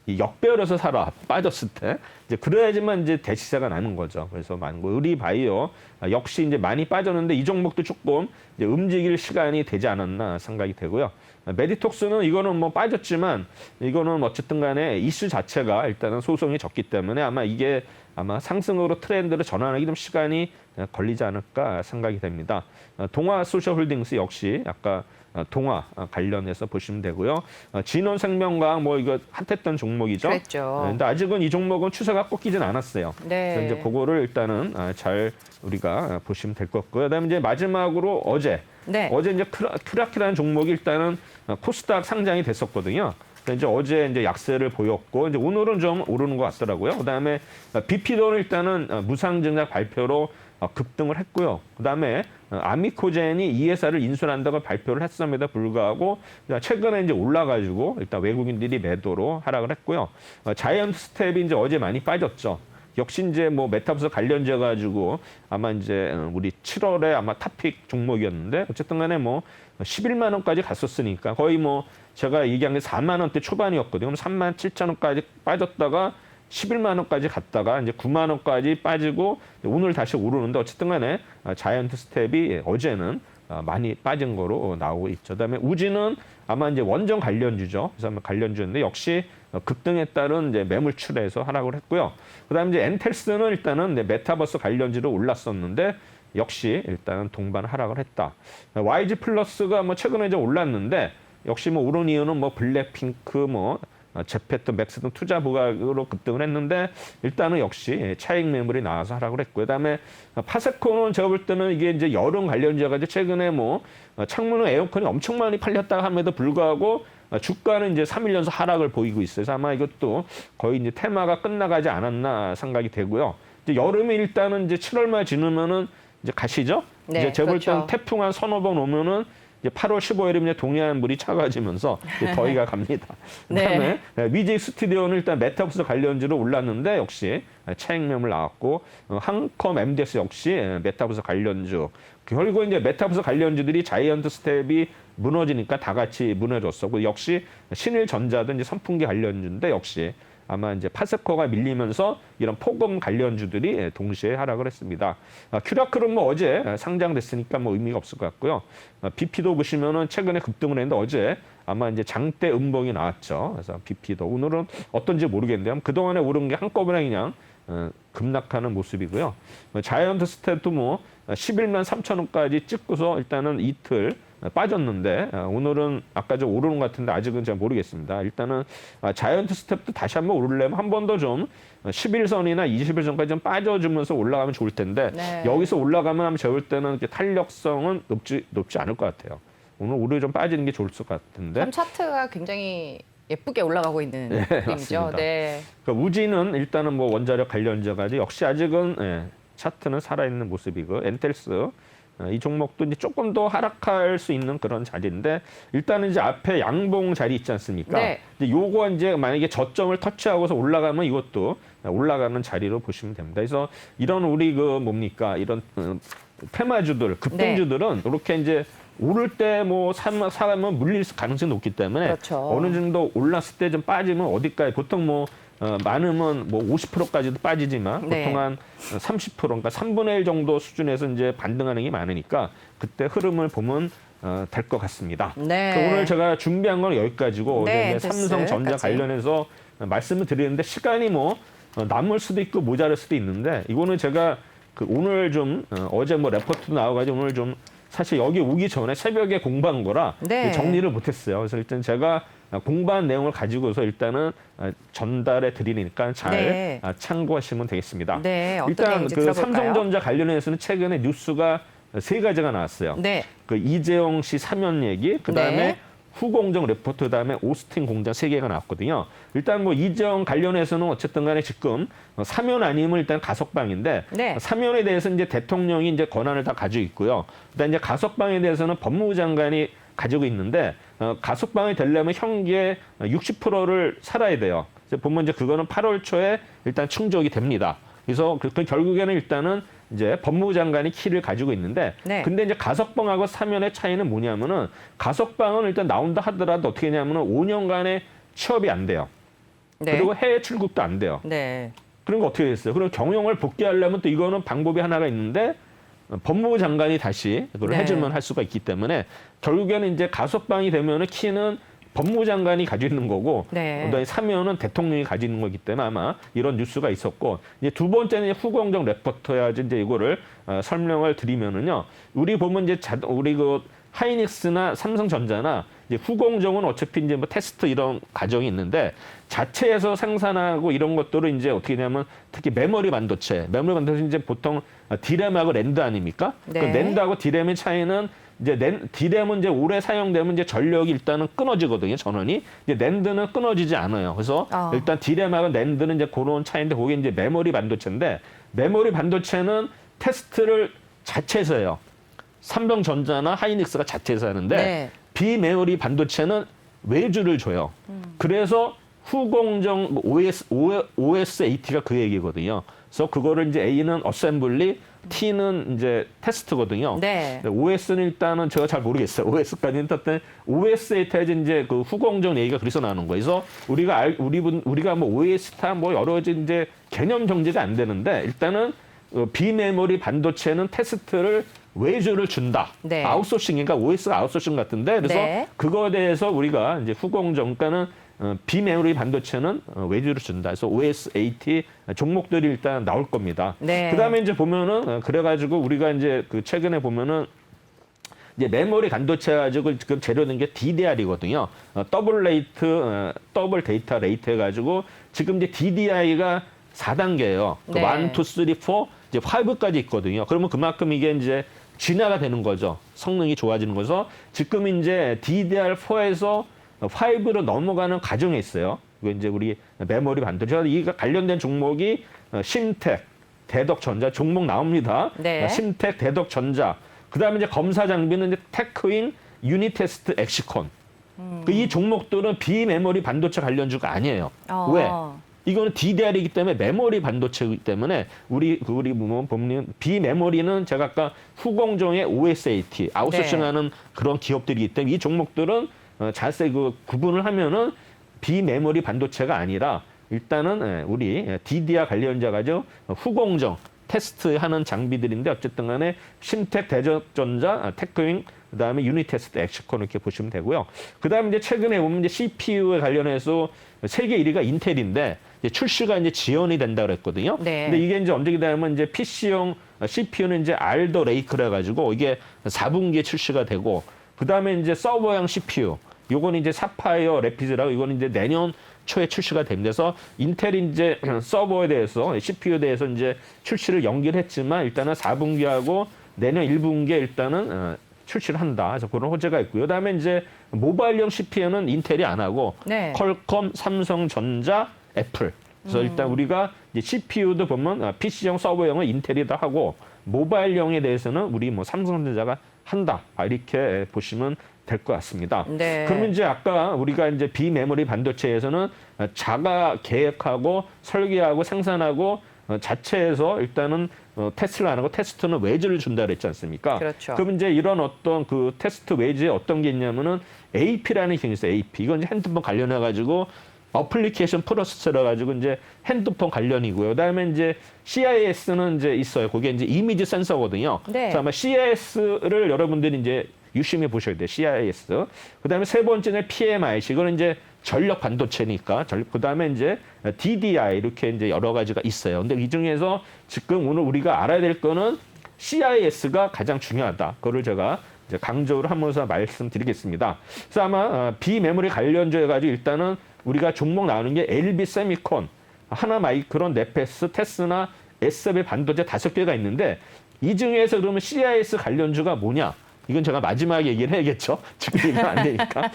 Speaker 2: 이 역배열에서 살아 빠졌을 때 이제 그래야지만 이제 대시세가 나는 거죠. 그래서 의리 바이오 역시 이제 많이 빠졌는데 이 종목도 조금 이제 움직일 시간이 되지 않았나 생각이 되고요. 메디톡스는 이거는 뭐 빠졌지만 이거는 어쨌든 간에 이슈 자체가 일단은 소송이 적기 때문에 아마 이게 아마 상승으로 트렌드를 전환하기 좀 시간이 걸리지 않을까 생각이 됩니다. 동아 소셜홀딩스 역시 아까 동아 관련해서 보시면 되고요. 진원생명과학 뭐 이거 핫했던 종목이죠.
Speaker 1: 그랬죠.
Speaker 2: 근데 아직은 이 종목은 추세가 꺾이진 않았어요.
Speaker 1: 네.
Speaker 2: 그래서 이제 그거를 일단은 잘 우리가 보시면 될 것 같고요. 그다음에 이제 마지막으로 어제 이제 큐라키라는 종목이 일단은 코스닥 상장이 됐었거든요. 이제 어제 이제 약세를 보였고 이제 오늘은 좀 오르는 것 같더라고요. 그다음에 비피도는 일단은 무상증자 발표로 급등을 했고요. 그다음에 아미코젠이 이 회사를 인수한다고 발표를 했음에도 불구하고 최근에 이제 올라가지고 일단 외국인들이 매도로 하락을 했고요. 자이언트 스텝이 이제 어제 많이 빠졌죠. 역시 이제 뭐 메타버스 관련돼 가지고 아마 이제 우리 7월에 아마 탑픽 종목이었는데 어쨌든 간에 뭐 11만 원까지 갔었으니까 거의 뭐 제가 얘기한 게 4만 원대 초반이었거든요. 그럼 3만 7천 원까지 빠졌다가 11만 원까지 갔다가 이제 9만 원까지 빠지고 오늘 다시 오르는데 어쨌든 간에 자이언트 스텝이 어제는 많이 빠진 거로 나오고 있죠. 그다음에 우지는 아마 이제 원전 관련주죠. 그래서 아마 관련주인데 역시 급등에 따른 이제 매물출에서 하락을 했고요. 그다음에 이제 엔텔스는 일단은 이제 메타버스 관련주로 올랐었는데 역시 일단은 동반 하락을 했다. YG 플러스가 뭐 최근에 이제 올랐는데 역시 뭐 오른 이유는 뭐 블랙핑크 뭐 제페토 맥스 등 투자 부각으로 급등을 했는데 일단은 역시 차익 매물이 나와서 하락을 했고요. 그다음에 파세코는 제가 볼 때는 이게 이제 여름 관련주여가지고 최근에 뭐 창문은 에어컨이 엄청 많이 팔렸다가 함에도 불구하고 주가는 이제 3일 연속 하락을 보이고 있어요. 그래서 아마 이것도 거의 이제 테마가 끝나가지 않았나 생각이 되고요. 이제 여름에 일단은 이제 7월 말 지나면은 이제 가시죠.
Speaker 1: 네,
Speaker 2: 이제 제가 볼
Speaker 1: 그렇죠.
Speaker 2: 때는 태풍 한 서너 번 오면은 이제 8월 15일이면 이제 동해안 물이 차가워지면서 이제 더위가 갑니다. 그다음에 위지 스튜디오는 일단 메타버스 관련주로 올랐는데 역시 차익 매물 나왔고 한컴 MDS 역시 메타버스 관련주. 결국 이제 메타버스 관련주들이 자이언트 스텝이 무너지니까 다 같이 무너졌었고 역시 신일전자도 이제 선풍기 관련주인데 역시 아마 이제 파세커가 밀리면서 이런 포금 관련주들이 동시에 하락을 했습니다. 큐라클은 뭐 어제 상장됐으니까 뭐 의미가 없을 것 같고요. BP도 보시면은 최근에 급등을 했는데 어제 아마 이제 장대 음봉이 나왔죠. 그래서 BP도 오늘은 어떤지 모르겠는데요. 그동안에 오른 게 한꺼번에 그냥 급락하는 모습이고요. 자이언트 스텝도 뭐 11만 3천 원까지 찍고서 일단은 이틀 빠졌는데 오늘은 아까 좀 오르는 것 같은데 아직은 잘 모르겠습니다. 일단은 자이언트 스텝도 다시 한번 오르려면 한 번 더 좀 11선이나 20일선까지 좀 빠져주면서 올라가면 좋을 텐데
Speaker 1: 네.
Speaker 2: 여기서 올라가면 제가 볼 때는 탄력성은 높지 않을 것 같아요. 오늘 오히려 좀 빠지는 게 좋을 것 같은데.
Speaker 1: 참 차트가 굉장히 예쁘게 올라가고 있는 그림이죠.
Speaker 2: 맞습니다.
Speaker 1: 네.
Speaker 2: 그러니까 우지는 일단은 뭐 원자력 관련자가 역시 아직은 차트는 살아있는 모습이고 엔텔스 이 종목도 이제 조금 더 하락할 수 있는 그런 자리인데 일단은 이제 앞에 양봉 자리 있지 않습니까?
Speaker 1: 네.
Speaker 2: 이제 요거 이제 만약에 저점을 터치하고서 올라가면 이것도 올라가는 자리로 보시면 됩니다. 그래서 이런 우리 그 뭡니까 이런 테마주들 급등주들은 이렇게 이제 오를 때 뭐 사가면 물릴 가능성이 높기 때문에
Speaker 1: 그렇죠.
Speaker 2: 어느 정도 올랐을 때 좀 빠지면 어디까지 보통 뭐 많으면 뭐 50%까지도 빠지지만
Speaker 1: 네.
Speaker 2: 보통 한 30% 그러니까 3분의 1 정도 수준에서 이제 반등하는 게 많으니까 그때 흐름을 보면 될 것 같습니다.
Speaker 1: 네.
Speaker 2: 그러니까 오늘 제가 준비한 건 여기까지고
Speaker 1: 네,
Speaker 2: 이제 삼성전자
Speaker 1: 엔텔스까지.
Speaker 2: 관련해서 말씀을 드리는데 시간이 뭐 남을 수도 있고 모자랄 수도 있는데 이거는 제가 그 오늘 좀 어제 뭐 레포트도 나와가지고 오늘 좀 사실 여기 오기 전에 새벽에 공부한 거라
Speaker 1: 네.
Speaker 2: 정리를 못했어요. 그래서 일단 제가 공부한 내용을 가지고서 일단은 전달해 드리니까 잘
Speaker 1: 네.
Speaker 2: 참고하시면 되겠습니다.
Speaker 1: 네, 어떤
Speaker 2: 일단
Speaker 1: 내용인지
Speaker 2: 그
Speaker 1: 들어볼까요?
Speaker 2: 삼성전자 관련해서는 최근에 뉴스가 3가지가 나왔어요.
Speaker 1: 네.
Speaker 2: 그 이재용 씨 사면 얘기, 그다음에
Speaker 1: 네.
Speaker 2: 후공정 레포트, 그다음에 오스틴 공장 3개가 나왔거든요. 일단 뭐 이재용 관련해서는 어쨌든 간에 지금 사면 아니면 일단 가석방인데
Speaker 1: 네.
Speaker 2: 사면에 대해서 이제 대통령이 이제 권한을 다 가지고 있고요. 그다음에 이제 가석방에 대해서는 법무부 장관이 가지고 있는데 가석방이 되려면 형기의 60%를 살아야 돼요. 그래서 보면 이제 그거는 8월 초에 일단 충족이 됩니다. 그래서 결국에는 일단은 이제 법무부 장관이 키를 가지고 있는데,
Speaker 1: 네.
Speaker 2: 근데 이제 가석방하고 사면의 차이는 뭐냐면은 가석방은 일단 나온다 하더라도 어떻게 하냐면은 5년간의 취업이 안 돼요.
Speaker 1: 네.
Speaker 2: 그리고 해외 출국도 안 돼요.
Speaker 1: 네.
Speaker 2: 그런 거 어떻게 됐어요? 그럼 경영을 복귀하려면 또 이거는 방법이 하나가 있는데 법무부 장관이 다시 그걸
Speaker 1: 네.
Speaker 2: 해주면 할 수가 있기 때문에 결국에는 이제 가석방이 되면은 키는 법무부 장관이 가지고 있는 거고,
Speaker 1: 네.
Speaker 2: 그다음에 사면은 대통령이 가지고 있는 거기 때문에 아마 이런 뉴스가 있었고, 이제 두 번째는 이제 후공정 레포터야지 이제 이거를 설명을 드리면은요, 우리 보면 이제 우리 그 하이닉스나 삼성전자나 이제 후공정은 어차피 이제 뭐 테스트 이런 과정이 있는데 자체에서 생산하고 이런 것들은 이제 어떻게 되냐면 특히 메모리 반도체 이제 보통 디램하고 랜드 아닙니까?
Speaker 1: 네.
Speaker 2: 그 랜드하고 디램의 차이는 이제 디램은 이제 오래 사용되면 이제 전력이 일단은 끊어지거든요, 전원이. 이제 랜드는 끊어지지 않아요. 그래서 일단 디램하고 랜드는 이제 그런 차이인데 그게 이제 메모리 반도체인데 메모리 반도체는 테스트를 자체에서 해요. 삼성전자나 하이닉스가 자체에서 하는데
Speaker 1: 네.
Speaker 2: 비메모리 반도체는 외주를 줘요. 그래서 후공정 OSAT가 그 얘기거든요. 그래서 그거를 이제 A는 어셈블리, T는 이제 테스트거든요.
Speaker 1: 네.
Speaker 2: OS는 일단은 제가 잘 모르겠어요. OS까지는 떴던 OSAT에서 이제 그 후공정 얘기가 그래서 나오는 거예요. 그래서 우리가 뭐 OS타 뭐 여러 가지 이제 개념 정제가 안 되는데 일단은 비메모리 반도체는 테스트를 외주를 준다.
Speaker 1: 네.
Speaker 2: 아웃소싱이니까 OS가 아웃소싱 같은데 그래서
Speaker 1: 네.
Speaker 2: 그거에 대해서 우리가 이제 후공정가는 비메모리 반도체는 외주를 준다. 그래서 OSAT 종목들이 일단 나올 겁니다.
Speaker 1: 네.
Speaker 2: 그다음에 이제 보면은 그래가지고 우리가 이제 그 최근에 보면은 이제 메모리 반도체 가지고 지금 재료는 게 DDR이거든요. 더블 데이터 레이트 해가지고 지금 이제 DDI가 4단계예요.
Speaker 1: 네.
Speaker 2: 1, 2, 3, 4, 이제 5까지 있거든요. 그러면 그만큼 이게 이제 진화가 되는 거죠. 성능이 좋아지는 거죠. 지금 이제 DDR4에서 5로 넘어가는 과정에 있어요. 이거 이제 우리 메모리 반도체 이 관련된 종목이 심텍, 대덕전자 종목 나옵니다.
Speaker 1: 네.
Speaker 2: 심텍, 대덕전자. 그다음에 이제 검사 장비는 이제 테크윈, 유니테스트, 엑시콘. 이 종목들은 비메모리 반도체 관련주가 아니에요. 왜? 이거는 DDR이기 때문에 메모리 반도체이기 때문에 우리 보면 비메모리는 제가 아까 후공정의 OSAT 아웃소싱하는 그런 기업들이기 때문에 이 종목들은 자세히 그 구분을 하면은 비메모리 반도체가 아니라 일단은 우리 DDR 관련자가 후공정 테스트하는 장비들인데 어쨌든 간에 심텍, 대전전자, 테크윙, 그다음에 유니테스트, 엑시콘 이렇게 보시면 되고요. 그다음에 이제 최근에 보면 이제 CPU에 관련해서 세계 1위가 인텔인데 이제 출시가 이제 지연이 된다 그랬거든요.
Speaker 1: 네.
Speaker 2: 근데 이게 이제 언제 되면 이제 PC용 CPU는 이제 알더 레이크라 가지고 이게 4분기에 출시가 되고 그다음에 이제 서버형 CPU 요건 이제 사파이어 레피드라고 이거는 이제 내년 초에 출시가 됩니다. 인텔이 이제 서버에 대해서 CPU에 대해서 이제 출시를 연기를 했지만 일단은 4분기하고 내년 1분기에 일단은 출시를 한다. 그래서 그런 호재가 있고요. 그다음에 이제 모바일용 CPU는 인텔이 안 하고
Speaker 1: 네.
Speaker 2: 퀄컴, 삼성전자, 애플. 그래서 일단 우리가 이제 CPU도 보면 PC용, 서버용은 인텔이 다 하고 모바일용에 대해서는 우리 뭐 삼성전자가 한다. 이렇게 보시면 될 것 같습니다.
Speaker 1: 네.
Speaker 2: 그러면 이제 아까 우리가 이제 비메모리 반도체에서는 자가 계획하고 설계하고 생산하고 자체에서 일단은 테스트를 안 하고 테스트는 웨이즈를 준다 그랬지 않습니까?
Speaker 1: 그렇죠.
Speaker 2: 그럼 이제 이런 어떤 그 테스트 웨이즈에 어떤 게 있냐면은 AP라는 기능이 있어요. AP. 이건 이제 핸드폰 관련해 가지고 어플리케이션 프로세서라 가지고 이제 핸드폰 관련이고요. 그다음에 이제 CIS는 이제 있어요. 그게 이제 이미지 센서거든요.
Speaker 1: 네.
Speaker 2: 그래서 아마 CIS를 여러분들이 이제 유심히 보셔야 돼요. CIS. 그다음에 세 번째는 PMIC. 이거는 이제 전력 반도체니까. 그다음에 이제 DDI 이렇게 이제 여러 가지가 있어요. 근데 이 중에서 지금 오늘 우리가 알아야 될 거는 CIS가 가장 중요하다. 그거를 제가 이제 강조를 하면서 말씀드리겠습니다. 그래서 아마 비메모리 관련주에 가지고 일단은 우리가 종목 나오는 게 LB 세미콘, 하나마이크론, 네페스, 테스나, SB 반도체 5개가 있는데 이 중에서 그러면 CIS 관련주가 뭐냐? 이건 제가 마지막에 얘기를 해야겠죠. 지금 얘기가 안 되니까.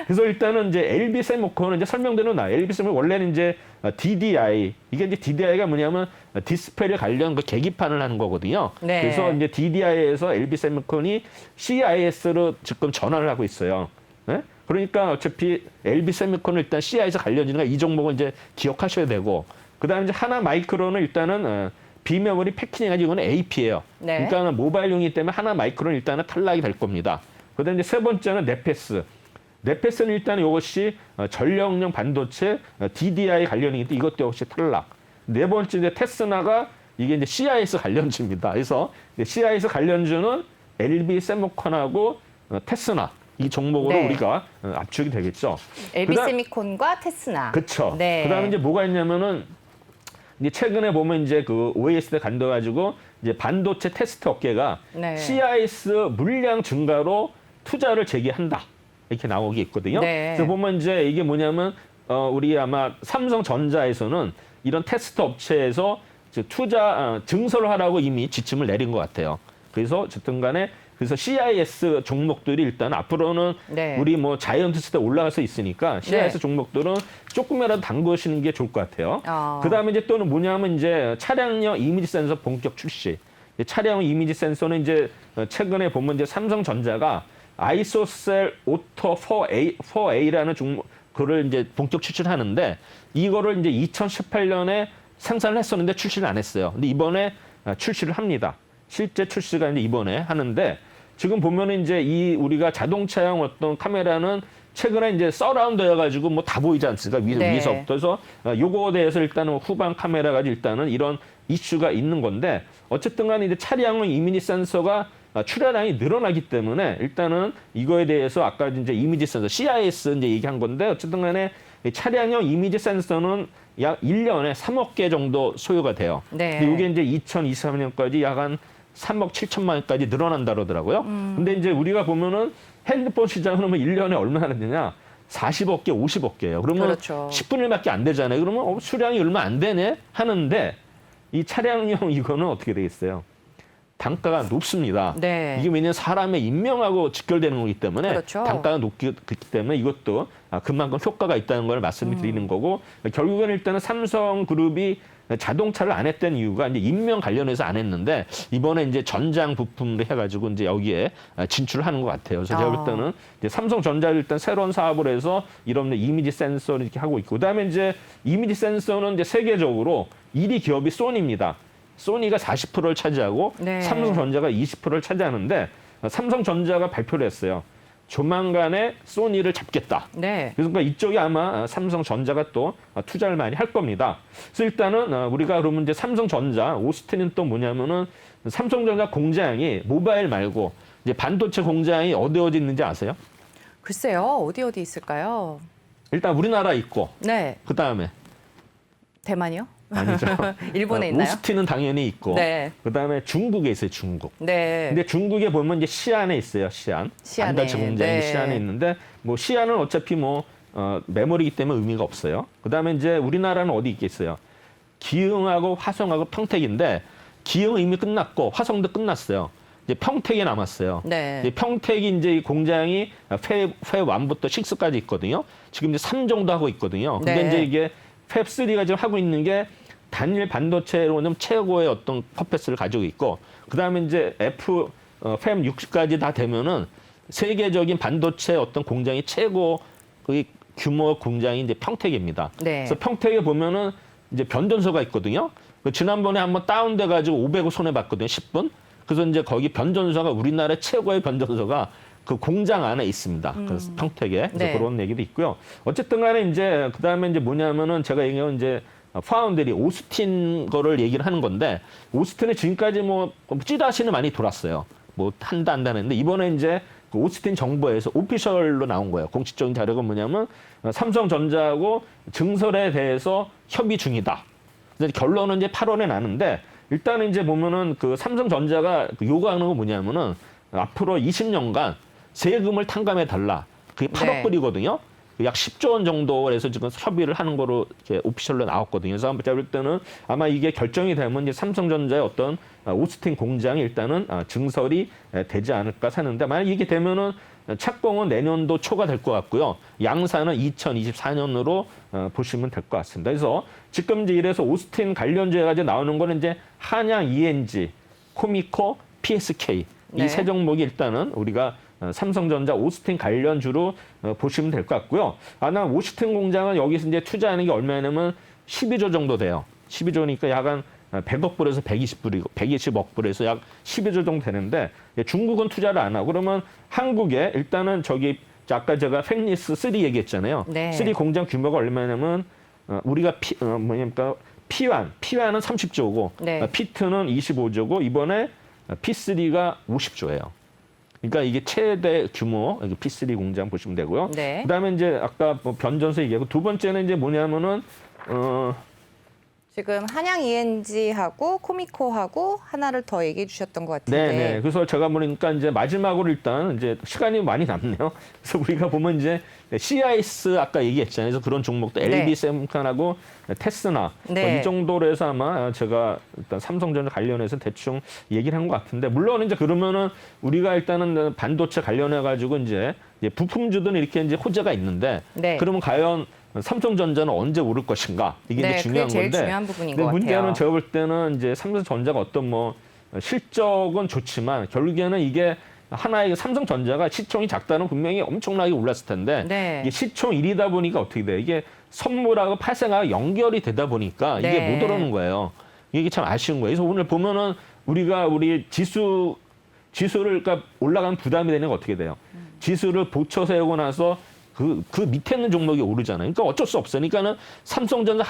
Speaker 2: 그래서 일단은 이제 LB 세미콘은 이제 설명대로 LB 세미콘 원래는 이제 DDI 이게 이제 DDI가 뭐냐면 디스플레이 관련 그 계기판을 하는 거거든요.
Speaker 1: 네.
Speaker 2: 그래서 이제 DDI에서 LB 세미콘이 CIS로 지금 전환을 하고 있어요. 네? 그러니까 어차피 LB 세미콘은 일단 CIS 관련이니까 이 종목을 이제 기억하셔야 되고 그다음에 이제 하나 마이크론은 일단은 비메모리 패키징이 이거는 AP예요.
Speaker 1: 네.
Speaker 2: 그러니까 모바일용이기 때문에 하나 마이크론 일단은 탈락이 될 겁니다. 그다음에 이제 세 번째는 네페스. 네페스는 일단 이것이 전력용 반도체 DDI 관련이기 때문에 이것도 역시 탈락. 네 번째 이제 테스나가 이게 이제 CIS 관련주입니다. 그래서 CIS 관련주는 LB 세미콘하고 테스나 이 종목으로
Speaker 1: 네.
Speaker 2: 우리가 압축이 되겠죠.
Speaker 1: LB 세미콘과 테스나.
Speaker 2: 그렇죠.
Speaker 1: 네.
Speaker 2: 그다음에 이제 뭐가 있냐면은 이제 최근에 보면 이제 그 OAS에 간다가지고 이제 반도체 테스트 업계가
Speaker 1: 네.
Speaker 2: CIS 물량 증가로 투자를 재개한다 이렇게 나오게 있거든요.
Speaker 1: 네.
Speaker 2: 그래서 보면 이제 이게 뭐냐면 우리 아마 삼성전자에서는 이런 테스트 업체에서 이제 투자 증설을 하라고 이미 지침을 내린 것 같아요. 그래서 어쨌든간에 그래서 CIS 종목들이 일단 앞으로는
Speaker 1: 네.
Speaker 2: 우리 뭐 자이언트 때 올라가서 있으니까 CIS
Speaker 1: 네.
Speaker 2: 종목들은 조금이라도 담그시는 게 좋을 것 같아요. 그다음에 이제 또는 뭐냐면 이제 차량용 이미지 센서 본격 출시. 차량 이미지 센서는 이제 최근에 보면 이제 삼성전자가 아이소셀 오토 4A라는 종목 그걸 이제 본격 출시를 하는데 이거를 이제 2018년에 생산을 했었는데 출시를 안 했어요. 근데 이번에 출시를 합니다. 실제 출시가 이제 이번에 하는데 지금 보면은 이제 이 우리가 자동차용 어떤 카메라는 최근에 이제 서라운드여가지고 뭐 다 보이지 않습니까?
Speaker 1: 네.
Speaker 2: 위서부터. 그래서 요거에 대해서 일단은 후방 카메라 가지고 일단은 이런 이슈가 있는 건데 어쨌든 간에 이제 차량용 이미지 센서가 출하량이 늘어나기 때문에 일단은 이거에 대해서 아까 이제 이미지 센서 CIS 이제 얘기한 건데 어쨌든 간에 차량용 이미지 센서는 약 1년에 3억 개 정도 소요가 돼요.
Speaker 1: 네.
Speaker 2: 근데 이게 이제 2023년까지 약 한 3억 7천만 원까지 늘어난다 그러더라고요. 근데 이제 우리가 보면은 핸드폰 시장은 그러면 1년에 얼마나 되냐? 40억 개, 50억 개예요. 그러면
Speaker 1: 그렇죠.
Speaker 2: 10분의 1밖에 안 되잖아요. 그러면 수량이 얼마 안 되네 하는데 이 차량용 이거는 어떻게 되겠어요? 단가가 높습니다.
Speaker 1: 네.
Speaker 2: 이게 왜냐하면 사람의 인명하고 직결되는 거기 때문에
Speaker 1: 그렇죠.
Speaker 2: 단가가 높기 때문에 이것도 그만큼 효과가 있다는 걸 말씀드리는 거고 결국은 일단은 삼성그룹이 자동차를 안 했던 이유가 이제 인명 관련해서 안 했는데 이번에 이제 전장 부품을 해가지고 이제 여기에 진출하는 것 같아요. 그래서 제가 볼 때는 이제 삼성전자를 일단 새로운 사업을 해서 이런 이미지 센서를 이렇게 하고 있고 그다음에 이제 이미지 센서는 이제 세계적으로 1위 기업이 소니입니다. 소니가 40%를 차지하고
Speaker 1: 네.
Speaker 2: 삼성전자가 20%를 차지하는데 삼성전자가 발표를 했어요. 조만간에 소니를 잡겠다.
Speaker 1: 네.
Speaker 2: 그러니까 이쪽이 아마 삼성전자가 또 투자를 많이 할 겁니다. 그래서 일단은 우리가 그러면 이제 삼성전자, 오스틴은 또 뭐냐면은 삼성전자 공장이 모바일 말고 이제 반도체 공장이 어디 있는지 아세요?
Speaker 1: 글쎄요. 어디 있을까요?
Speaker 2: 일단 우리나라 있고
Speaker 1: 네.
Speaker 2: 그다음에
Speaker 1: 대만이요?
Speaker 2: 아니죠.
Speaker 1: 일본에 있나요?
Speaker 2: 오스틴은 당연히 있고
Speaker 1: 네.
Speaker 2: 그다음에 중국에 있어요. 중국.
Speaker 1: 네.
Speaker 2: 근데 중국에 보면 이제 시안에 있어요. 시안.
Speaker 1: 시안에.
Speaker 2: 반도체 공장이
Speaker 1: 네.
Speaker 2: 시안에 있는데 뭐 시안은 어차피 뭐 메모리이기 때문에 의미가 없어요. 그다음에 이제 우리나라는 어디 있겠어요? 기흥하고 화성하고 평택인데 기흥 이미 끝났고 화성도 끝났어요. 이제 평택이 남았어요.
Speaker 1: 네.
Speaker 2: 이제 평택이 이제 이 공장이 팹 1부터 6까지 있거든요. 지금 이제 3 정도 하고 있거든요. 근데
Speaker 1: 네.
Speaker 2: 이제 이게 팹 3가 지금 하고 있는 게 단일 반도체로는 최고의 어떤 퍼포먼스를 가지고 있고 그다음에 이제 팹 60까지 다 되면은 세계적인 반도체 어떤 공장이 최고의 규모 공장이 이제 평택입니다.
Speaker 1: 네.
Speaker 2: 그래서 평택에 보면은 이제 변전소가 있거든요. 지난번에 한번 다운돼 가지고 500억 손해 봤거든요. 10분. 그래서 이제 거기 변전소가 우리나라 최고의 변전소가 그 공장 안에 있습니다. 그래서 평택에 그래서
Speaker 1: 네.
Speaker 2: 그런 얘기도 있고요. 어쨌든 간에 이제 그다음에 이제 뭐냐면은 제가 얘기한 이제 파운드리 오스틴 거를 얘기를 하는 건데 오스틴은 지금까지 뭐 찌라시는 많이 돌았어요. 뭐 한다 했는데 이번에 이제 그 오스틴 정부에서 오피셜로 나온 거예요. 공식적인 자료가 뭐냐면 삼성전자하고 증설에 대해서 협의 중이다. 그래서 결론은 이제 8월에 나는데 일단은 이제 보면은 그 삼성전자가 요구하는 건 뭐냐면은 앞으로 20년간 세금을 탕감해 달라. 그게 8억
Speaker 1: 네.
Speaker 2: 불이거든요. 약 10조 원 정도에서 지금 협의를 하는 거로 이렇게 오피셜로 나왔거든요. 그래서 제가 볼 때는 아마 이게 결정이 되면 이제 삼성전자의 어떤 오스틴 공장이 일단은 증설이 되지 않을까 하는데 만약 이게 되면은 착공은 내년도 초가 될 것 같고요. 양산은 2024년으로 보시면 될 것 같습니다. 그래서 지금 이제 이래서 오스틴 관련주에 가지고 나오는 거는 이제 한양 ENG, 코미코, PSK
Speaker 1: 네.
Speaker 2: 이 세 종목이 일단은 우리가 삼성전자 오스틴 관련주로 보시면 될 것 같고요. 나 오스틴 공장은 여기서 이제 투자하는 게 얼마냐면 12조 정도 돼요. 12조니까 약 한 100억 불에서 120불이고 120억 불에서 약 12조 정도 되는데 중국은 투자를 안 하고 그러면 한국에 일단은 저기 아까 제가 팩리스 3 얘기했잖아요.
Speaker 1: 네.
Speaker 2: 3 공장 규모가 얼마냐면 우리가 P1은 30조고
Speaker 1: 네.
Speaker 2: P2는 25조고 이번에 P3가 50조예요. 그러니까 이게 최대 규모 P3 공장 보시면 되고요.
Speaker 1: 네.
Speaker 2: 그다음에 이제 아까 뭐 변전소 얘기하고 두 번째는 이제 뭐냐면은
Speaker 1: 지금 한양 ENG하고 코미코하고 하나를 더 얘기해 주셨던 것 같은데.
Speaker 2: 네. 그래서 제가 보니까 이제 마지막으로 일단 이제 시간이 많이 남네요. 그래서 우리가 보면 이제 CIS 아까 얘기했잖아요. 그래서 그런 종목도
Speaker 1: 네.
Speaker 2: LB 세븐칸하고 테스나
Speaker 1: 네.
Speaker 2: 이 정도로 해서 아마 제가 일단 삼성전자 관련해서 대충 얘기를 한 것 같은데 물론 이제 그러면은 우리가 일단은 반도체 관련해 가지고 이제 부품주들은 이렇게 이제 호재가 있는데
Speaker 1: 네.
Speaker 2: 그러면 과연 삼성전자는 언제 오를 것인가 이게
Speaker 1: 네,
Speaker 2: 이제 중요한
Speaker 1: 그게 제일
Speaker 2: 건데
Speaker 1: 중요한 부분인
Speaker 2: 근데
Speaker 1: 것
Speaker 2: 문제는
Speaker 1: 같아요.
Speaker 2: 제가 볼 때는 이제 삼성전자가 어떤 뭐 실적은 좋지만 결국에는 이게 하나의 삼성전자가 시총이 작다는 분명히 엄청나게 올랐을 텐데
Speaker 1: 네.
Speaker 2: 이게 시총 1이다 보니까 어떻게 돼요? 이게 선물하고 발생하고 연결이 되다 보니까 이게
Speaker 1: 네.
Speaker 2: 못 오르는 거예요. 이게 참 아쉬운 거예요. 그래서 오늘 보면은 우리 지수를 그러니까 올라가면 부담이 되는 게 어떻게 돼요? 지수를 보쳐 세우고 나서 그 밑에 있는 종목이 오르잖아요. 그러니까 어쩔 수 없어요. 그러니까는 삼성전자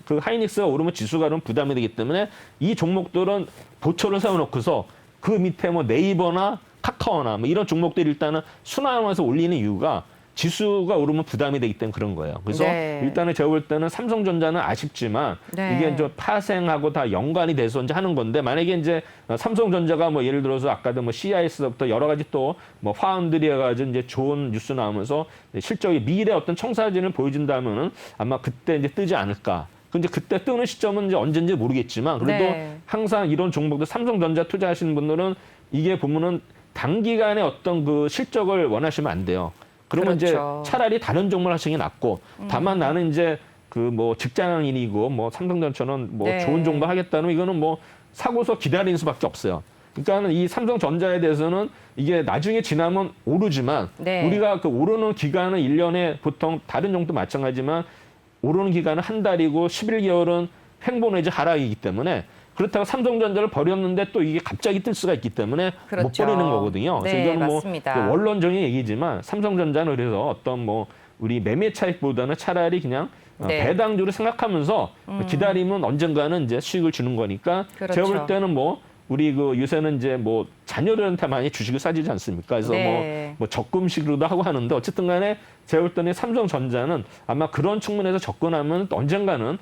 Speaker 2: 하이닉스가 오르면 지수가 그러면 부담이 되기 때문에 이 종목들은 보초를 세워놓고서 그 밑에 뭐 네이버나 카카오나 뭐 이런 종목들이 일단은 순환하면서 올리는 이유가 지수가 오르면 부담이 되기 때문에 그런 거예요. 그래서
Speaker 1: 네.
Speaker 2: 일단은 제가 볼 때는 삼성전자는 아쉽지만
Speaker 1: 네.
Speaker 2: 이게 좀 파생하고 다 연관이 돼서 이제 하는 건데 만약에 이제 삼성전자가 뭐 예를 들어서 아까도 뭐 CIS부터 여러 가지 또 뭐 파운드리 해가지고 이제 좋은 뉴스 나오면서 실적이 미래 어떤 청사진을 보여준다면은 아마 그때 이제 뜨지 않을까. 근데 그때 뜨는 시점은 이제 언제인지 모르겠지만 그래도
Speaker 1: 네.
Speaker 2: 항상 이런 종목들 삼성전자 투자하시는 분들은 이게 보면은 단기간에 어떤 그 실적을 원하시면 안 돼요. 그러면
Speaker 1: 그렇죠.
Speaker 2: 이제 차라리 다른 종목을 하시는 게 낫고 다만 나는 이제 그 뭐 직장인이고 뭐 삼성전자처럼 뭐
Speaker 1: 네.
Speaker 2: 좋은 종목 하겠다는 이거는 뭐 사고서 기다리는 수밖에 없어요. 그러니까 이 삼성전자에 대해서는 이게 나중에 지나면 오르지만
Speaker 1: 네.
Speaker 2: 우리가 그 오르는 기간은 1년에 보통 다른 종도 마찬가지지만 오르는 기간은 한 달이고 11개월은 횡보 내지 하락이기 때문에 그렇다고 삼성전자를 버렸는데 또 이게 갑자기 뜰 수가 있기 때문에 못
Speaker 1: 그렇죠.
Speaker 2: 버리는 거거든요. 그래서
Speaker 1: 네,
Speaker 2: 이거는 뭐
Speaker 1: 맞습니다.
Speaker 2: 원론적인 얘기지만 삼성전자는 그래서 어떤 뭐 우리 매매 차익보다는 차라리 그냥
Speaker 1: 네.
Speaker 2: 배당주를 생각하면서 기다리면 언젠가는 이제 수익을 주는 거니까
Speaker 1: 그렇죠.
Speaker 2: 제가 볼 때는 뭐 우리 그 요새는 이제 뭐 자녀들한테 많이 주식을 사주지 않습니까? 그래서
Speaker 1: 네.
Speaker 2: 뭐 적금식으로도 하고 하는데 어쨌든 간에 제가 볼 때는 삼성전자는 아마 그런 측면에서 접근하면 언젠가는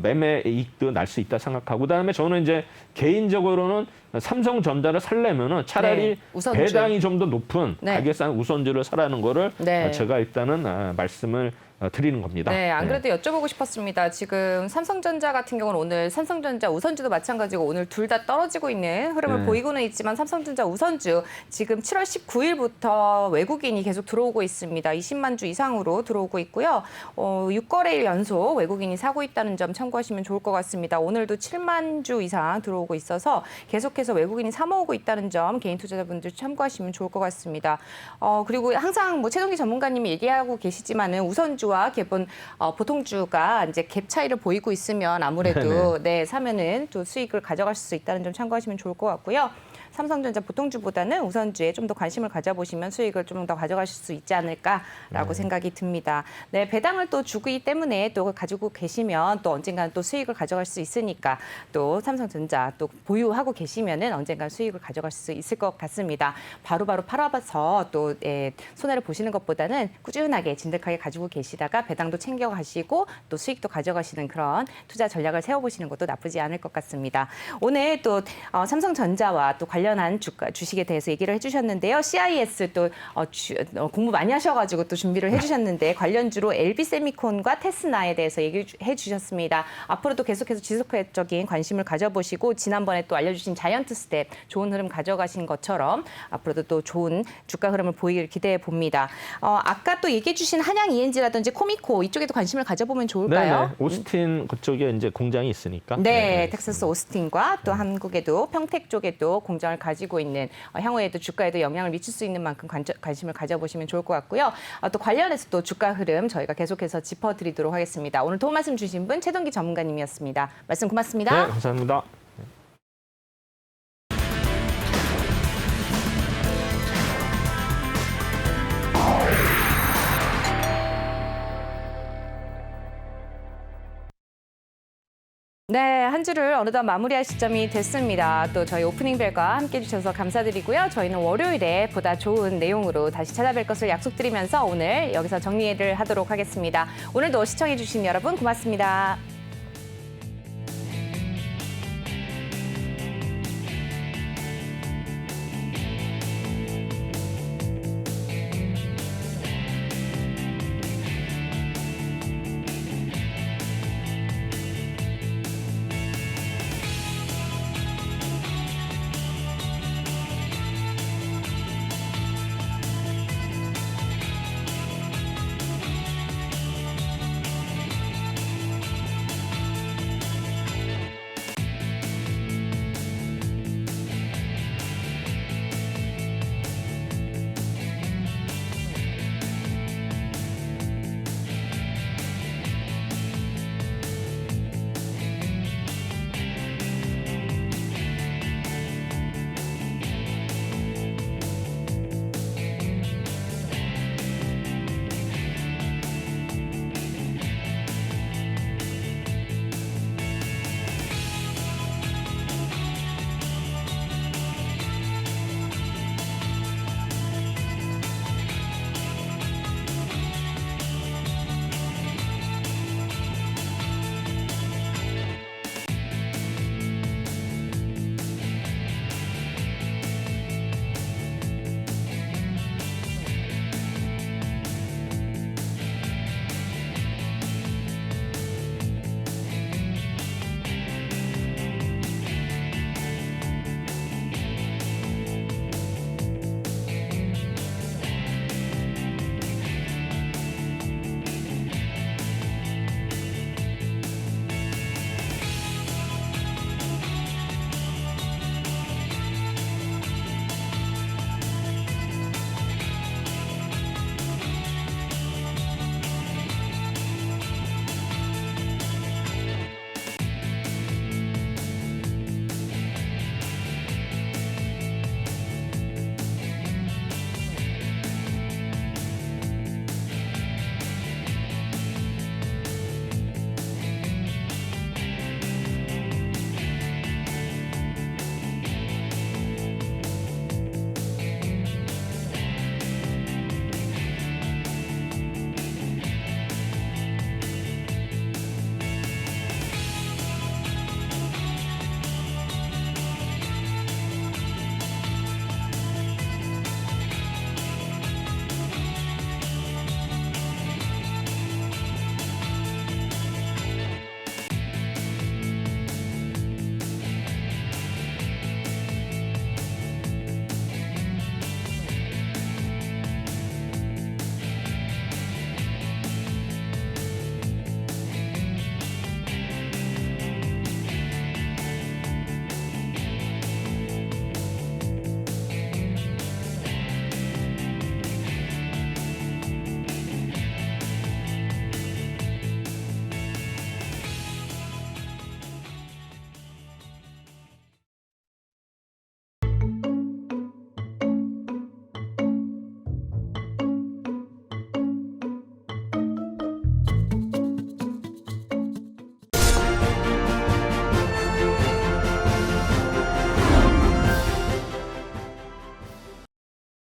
Speaker 2: 매매 이익도 날 수 있다 생각하고 그다음에 저는 이제 개인적으로는 삼성전자를 살려면은 차라리
Speaker 1: 네, 우선주.
Speaker 2: 배당이 좀 더 높은
Speaker 1: 네.
Speaker 2: 가격에 싼 우선주를 사라는 거를
Speaker 1: 네.
Speaker 2: 제가 일단은 말씀을 드리는 겁니다.
Speaker 1: 네, 안 그래도 여쭤보고 싶었습니다. 지금 삼성전자 같은 경우는 오늘 삼성전자 우선주도 마찬가지고 오늘 둘 다 떨어지고 있는 흐름을
Speaker 2: 네.
Speaker 1: 보이고는 있지만 삼성전자 우선주 지금 7월 19일부터 외국인이 계속 들어오고 있습니다. 20만 주 이상으로 들어오고 있고요. 6거래일 연속 외국인이 사고 있다는 점 참고하시면 좋을 것 같습니다. 오늘도 7만 주 이상 들어오고 있어서 계속해서 외국인이 사모으고 있다는 점 개인 투자자분들 참고하시면 좋을 것 같습니다. 그리고 항상 뭐 최동기 전문가님이 얘기하고 계시지만은 우선주와 기본 보통주가 이제 갭 차이를 보이고 있으면 아무래도 네, 사면은 또 수익을 가져갈 수 있다는 점 참고하시면 좋을 것 같고요. 삼성전자 보통주보다는 우선주에 좀 더 관심을 가져보시면 수익을 좀 더 가져가실 수 있지 않을까라고 생각이 듭니다. 네, 배당을 또 주기 때문에 또 가지고 계시면 또 언젠가는 또 수익을 가져갈 수 있으니까 또 삼성전자 또 보유하고 계시면은 언젠가 수익을 가져갈 수 있을 것 같습니다. 바로바로 팔아봐서 또 손해를 보시는 것보다는 꾸준하게 진득하게 가지고 계시다가 배당도 챙겨가시고 또 수익도 가져가시는 그런 투자 전략을 세워보시는 것도 나쁘지 않을 것 같습니다. 오늘 또 삼성전자와 또 관련한 주식에 대해서 얘기를 해주셨는데요. CIS 또 공부 많이 하셔가지고 또 준비를 해주셨는데 관련주로 LB세미콘과 테스나에 대해서 얘기해 주셨습니다. 앞으로도 계속해서 지속적인 관심을 가져보시고 지난번에 또 알려주신 자이언트 스텝 좋은 흐름 가져가신 것처럼 앞으로도 또 좋은 주가 흐름을 보이길 기대해 봅니다. 아까 또 얘기해 주신 한양 ENG라든지 코미코 이쪽에도 관심을 가져보면 좋을까요?
Speaker 2: 네네. 오스틴 그쪽에 이제 공장이 있으니까.
Speaker 1: 네, 텍사스 오스틴과 또 한국에도 평택 쪽에도 공장을 가지고 있는 향후에도 주가에도 영향을 미칠 수 있는 만큼 관심을 가져보시면 좋을 것 같고요. 또 관련해서 또 주가 흐름 저희가 계속해서 짚어드리도록 하겠습니다. 오늘 도움 말씀 주신 분 최동기 전문가님이었습니다. 말씀 고맙습니다.
Speaker 2: 네, 감사합니다.
Speaker 1: 네, 한 주를 어느덧 마무리할 시점이 됐습니다. 또 저희 오프닝 벨과 함께해 주셔서 감사드리고요. 저희는 월요일에 보다 좋은 내용으로 다시 찾아뵐 것을 약속드리면서 오늘 여기서 정리를 하도록 하겠습니다. 오늘도 시청해 주신 여러분 고맙습니다.